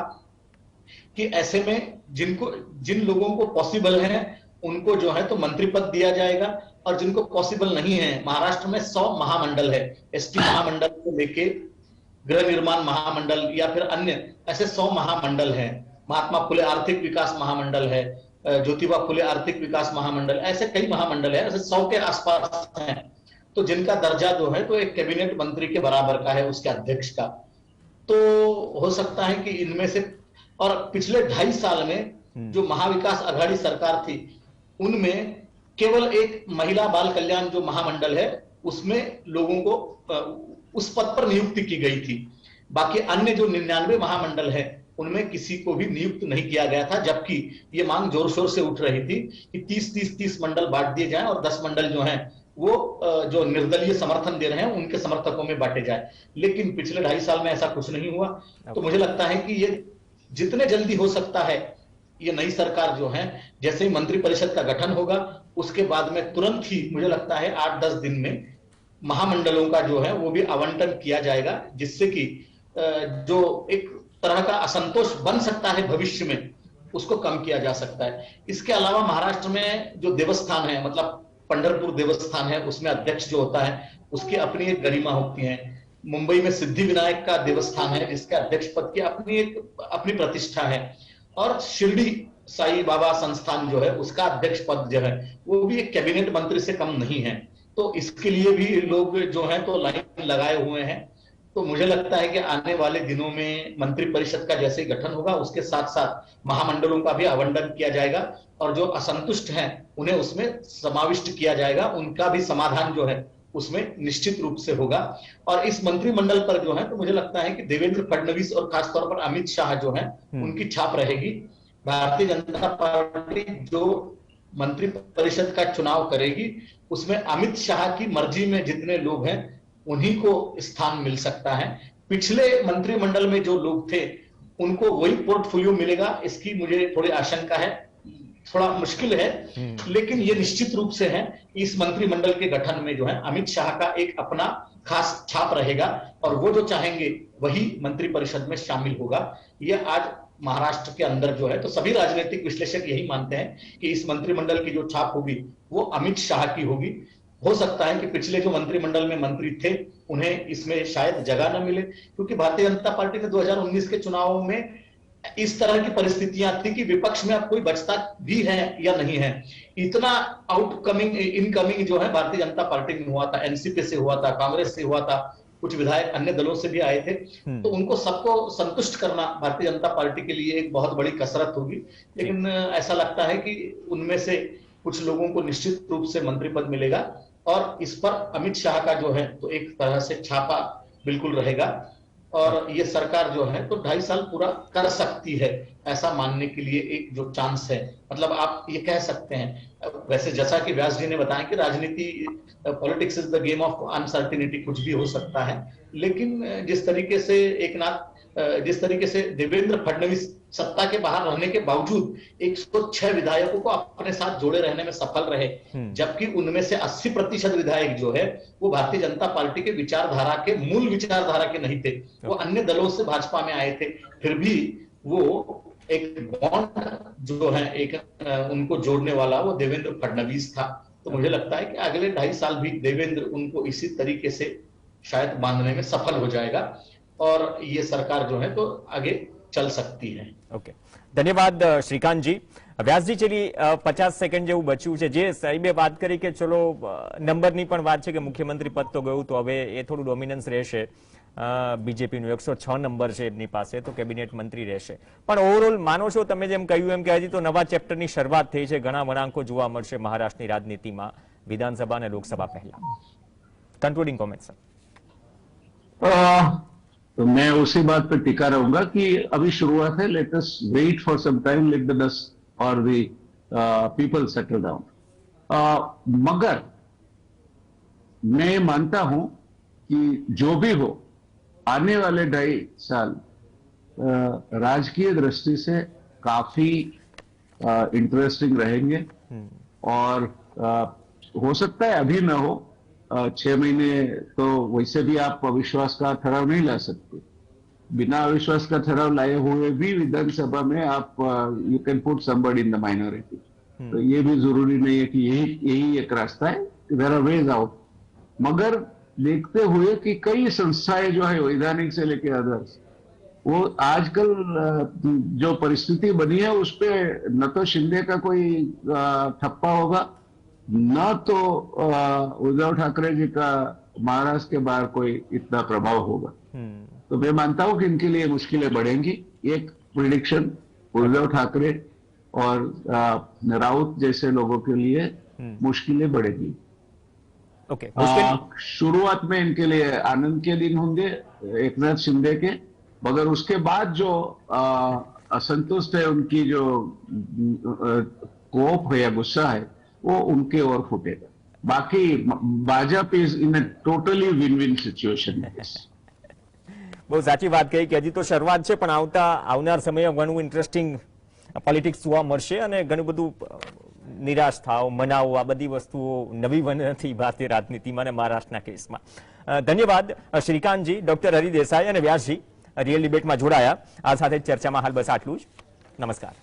कि ऐसे में जिन लोगों को पॉसिबल है उनको जो है तो मंत्री पद दिया जाएगा, और जिनको पॉसिबल नहीं है, महाराष्ट्र में 100 महामंडल है, एसटी महामंडल को लेके गृह निर्माण महामंडल या फिर अन्य ऐसे 100 महामंडल हैं। महात्मा फुले आर्थिक विकास महामंडल है, ज्योतिबा फुले आर्थिक विकास महामंडल, ऐसे कई महामंडल है, ऐसे 100 के आसपास हैं। तो जिनका दर्जा जो है तो एक कैबिनेट मंत्री के बराबर का है, उसके अध्यक्ष का। तो हो सकता है कि इनमें से, और पिछले 2.5 साल में जो महाविकास आघाड़ी सरकार थी उनमें केवल एक महिला बाल कल्याण जो महामंडल है उसमें लोगों को उस पद पर नियुक्ति की गई थी। बाकी अन्य जो 99 महामंडल है उनमें किसी को भी नियुक्त नहीं किया गया था, जबकि ये मांग जोर शोर से उठ रही थी कि 30-30-30 मंडल बांट दिए जाएं और 10 मंडल जो हैं वो जो निर्दलीय समर्थन दे रहे हैं उनके समर्थकों में बांटे जाए। लेकिन पिछले 2.5 साल में ऐसा कुछ नहीं हुआ। तो मुझे लगता है कि ये जितने जल्दी हो सकता है, ये नई सरकार जो है जैसे ही मंत्रिपरिषद का गठन होगा उसके बाद में तुरंत ही मुझे लगता है 8-10 दिन में महामंडलों का जो है वो भी आवंटन किया जाएगा, जिससे कि जो एक तरह का असंतोष बन सकता है भविष्य में उसको कम किया जा सकता है। इसके अलावा महाराष्ट्र में जो देवस्थान है, मतलब पंढरपुर देवस्थान है, उसमें अध्यक्ष जो होता है उसकी अपनी एक गरिमा होती है। मुंबई में सिद्धि विनायक का देवस्थान है जिसके अध्यक्ष पद की अपनी प्रतिष्ठा है, और शिरडी साई बाबा संस्थान जो है उसका अध्यक्ष पद जो है वो भी एक कैबिनेट मंत्री से कम नहीं है। तो इसके लिए भी लोग जो है तो लाइन लगाए हुए हैं। तो मुझे लगता है कि आने वाले दिनों में मंत्रिपरिषद का जैसे ही गठन होगा उसके साथ साथ महामंडलों का भी आवंटन किया जाएगा, और जो असंतुष्ट हैं उन्हें उसमें समाविष्ट किया जाएगा, उनका भी समाधान जो है उसमें निश्चित रूप से होगा। और इस मंत्रिमंडल पर जो है तो मुझे लगता है कि देवेंद्र फडणवीस और खासतौर पर अमित शाह जो है उनकी छाप रहेगी। भारतीय जनता पार्टी जो मंत्रिपरिषद का चुनाव करेगी उसमें अमित शाह की मर्जी में जितने लोग हैं उन्हीं को स्थान मिल सकता है। पिछले मंत्रिमंडल में जो लोग थे उनको वही पोर्टफोलियो मिलेगा, इसकी मुझे थोड़ी आशंका है। थोड़ा मुश्किल है, लेकिन ये निश्चित रूप से है कि इस मंत्रिमंडल के गठन में जो है अमित शाह का एक अपना खास छाप रहेगा, और वो जो चाहेंगे वही मंत्रिपरिषद में शामिल होगा। ये आज महाराष्ट्र के अंदर जो है तो सभी राजनीतिक विश्लेषक यही मानते हैं कि इस मंत्रिमंडल की जो छाप होगी वो अमित शाह की होगी। हो सकता है कि पिछले जो मंत्रिमंडल में मंत्री थे उन्हें इसमें शायद जगह न मिले, क्योंकि भारतीय जनता पार्टी ने 2019 के चुनाव में इस तरह की परिस्थितियां थी कि विपक्ष में अब कोई बचता भी है या नहीं है। इतना आउटकमिंग इनकमिंग जो है भारतीय जनता पार्टी में हुआ था, एनसीपी से हुआ था, कांग्रेस से हुआ था, कुछ विधायक अन्य दलों से भी आए थे। तो उनको सबको संतुष्ट करना भारतीय जनता पार्टी के लिए एक बहुत बड़ी कसरत होगी। लेकिन ऐसा लगता है कि उनमें से कुछ लोगों को निश्चित रूप से मंत्री पद मिलेगा, और इस पर अमित शाह का जो है तो एक तरह से छापा बिल्कुल रहेगा, और ये सरकार जो है तो 2.5 साल पूरा कर सकती है, ऐसा मानने के लिए एक जो चांस है। मतलब आप ये कह सकते हैं, वैसे जैसा कि व्यास जी ने बताया कि राजनीति, politics is the game of uncertainty, कुछ भी हो सकता है। लेकिन जिस तरीके से एकनाथ जिस तरीके से देवेंद्र फडणवीस सत्ता के बाहर रहने के बावजूद 106 विधायकों को अपने साथ जोड़े रहने में सफल रहे, जबकि उनमें से 80% विधायक जो है वो भारतीय जनता पार्टी के विचारधारा के मूल विचारधारा के नहीं थे, वो अन्य दलों से भाजपा में आए थे। फिर भी वो एक बॉन्ड जो है एक उनको जोड़ने वाला वो देवेंद्र फडणवीस था। तो मुझे लगता है कि अगले 2.5 साल भी देवेंद्र उनको इसी तरीके से शायद बांधने में सफल हो जाएगा और ये सरकार जो है तो आगे चल सकती है। ओके, धन्यवाद श्रीकांतजी। વ્યાસજી છેલ્લી 50 સેકન્ડ જેવું બચ્યું છે, જે સાહેબે વાત કરી કે ચલો નંબરની પણ વાત છે કે મુખ્યમંત્રી પદ તો ગયું, તો હવે એ થોડું ડોમિનન્સ રહેશે બીજેપીનું, 106 નંબર છે એમની પાસે, તો કેબિનેટ મંત્રી રહેશે, પણ ઓવરઓલ માનો છો તમે જેમ કહ્યું એમ કે હજી તો નવા ચેપ્ટરની શરૂઆત થઈ છે, ઘણા વળાંકો જોવા મળશે મહારાષ્ટ્રની રાજનીતિમાં વિધાનસભા અને લોકસભા પહેલા? Concluding comment sir. तो मैं उसी बात पर टिका रहूंगा कि अभी शुरुआत है, let us wait for some time, let the dust और द पीपल सेटल डाउन। मगर मैं मानता हूं कि जो भी हो, आने वाले 2.5 साल राजकीय दृष्टि से काफी इंटरेस्टिंग रहेंगे और हो सकता है अभी न हो, 6 महीने तो वैसे भी आप अविश्वास का ठहराव नहीं ला सकते। बिना अविश्वास का ठहराव लाए हुए भी विधानसभा में आप you can put somebody in the minority, तो ये भी जरूरी नहीं है कि यही एक रास्ता है, देयर आर वेज आउट। मगर देखते हुए कि कई संस्थाएं जो है वैधानिक से लेकर अदर्स, वो आजकल जो परिस्थिति बनी है उस पर न तो शिंदे का कोई ठप्पा होगा, न तो उद्धव ठाकरे जी का महाराष्ट्र के बाहर कोई इतना प्रभाव होगा। तो मैं मानता हूं कि इनके लिए मुश्किलें बढ़ेंगी। एक प्रिडिक्शन, उद्धव ठाकरे और राउत जैसे लोगों के लिए मुश्किलें बढ़ेगी। ओके, शुरुआत में इनके लिए आनंद के दिन होंगे एकनाथ शिंदे के, मगर उसके बाद जो असंतुष्ट है, उनकी जो कोप है या गुस्सा है, वो उनके ओर फूटेगा। बाकी Bhajpa is in a totally win win situation. બહુ સાચી વાત કહી કે હજી તો શરૂઆત છે, પણ આવનાર સમયમાં ઘણું ઇન્ટરેસ્ટિંગ પોલિટિક્સ જોવા મળશે અને ઘણું બધું નિરાશ થાવ, મનાવો, આ બધી વસ્તુઓ નવી નથી ભારતીય રાજનીતિમાં અને મહારાષ્ટ્રના કેસમાં। ધન્યવાદ શ્રીકાંતજી, ડોક્ટર હરિ દેસાઈ અને વ્યાસજી રિયલ ડિબેટમાં જોડાયા। આ સાથે ચર્ચામાં હાલ બસ આટલું જ। નમસ્કાર।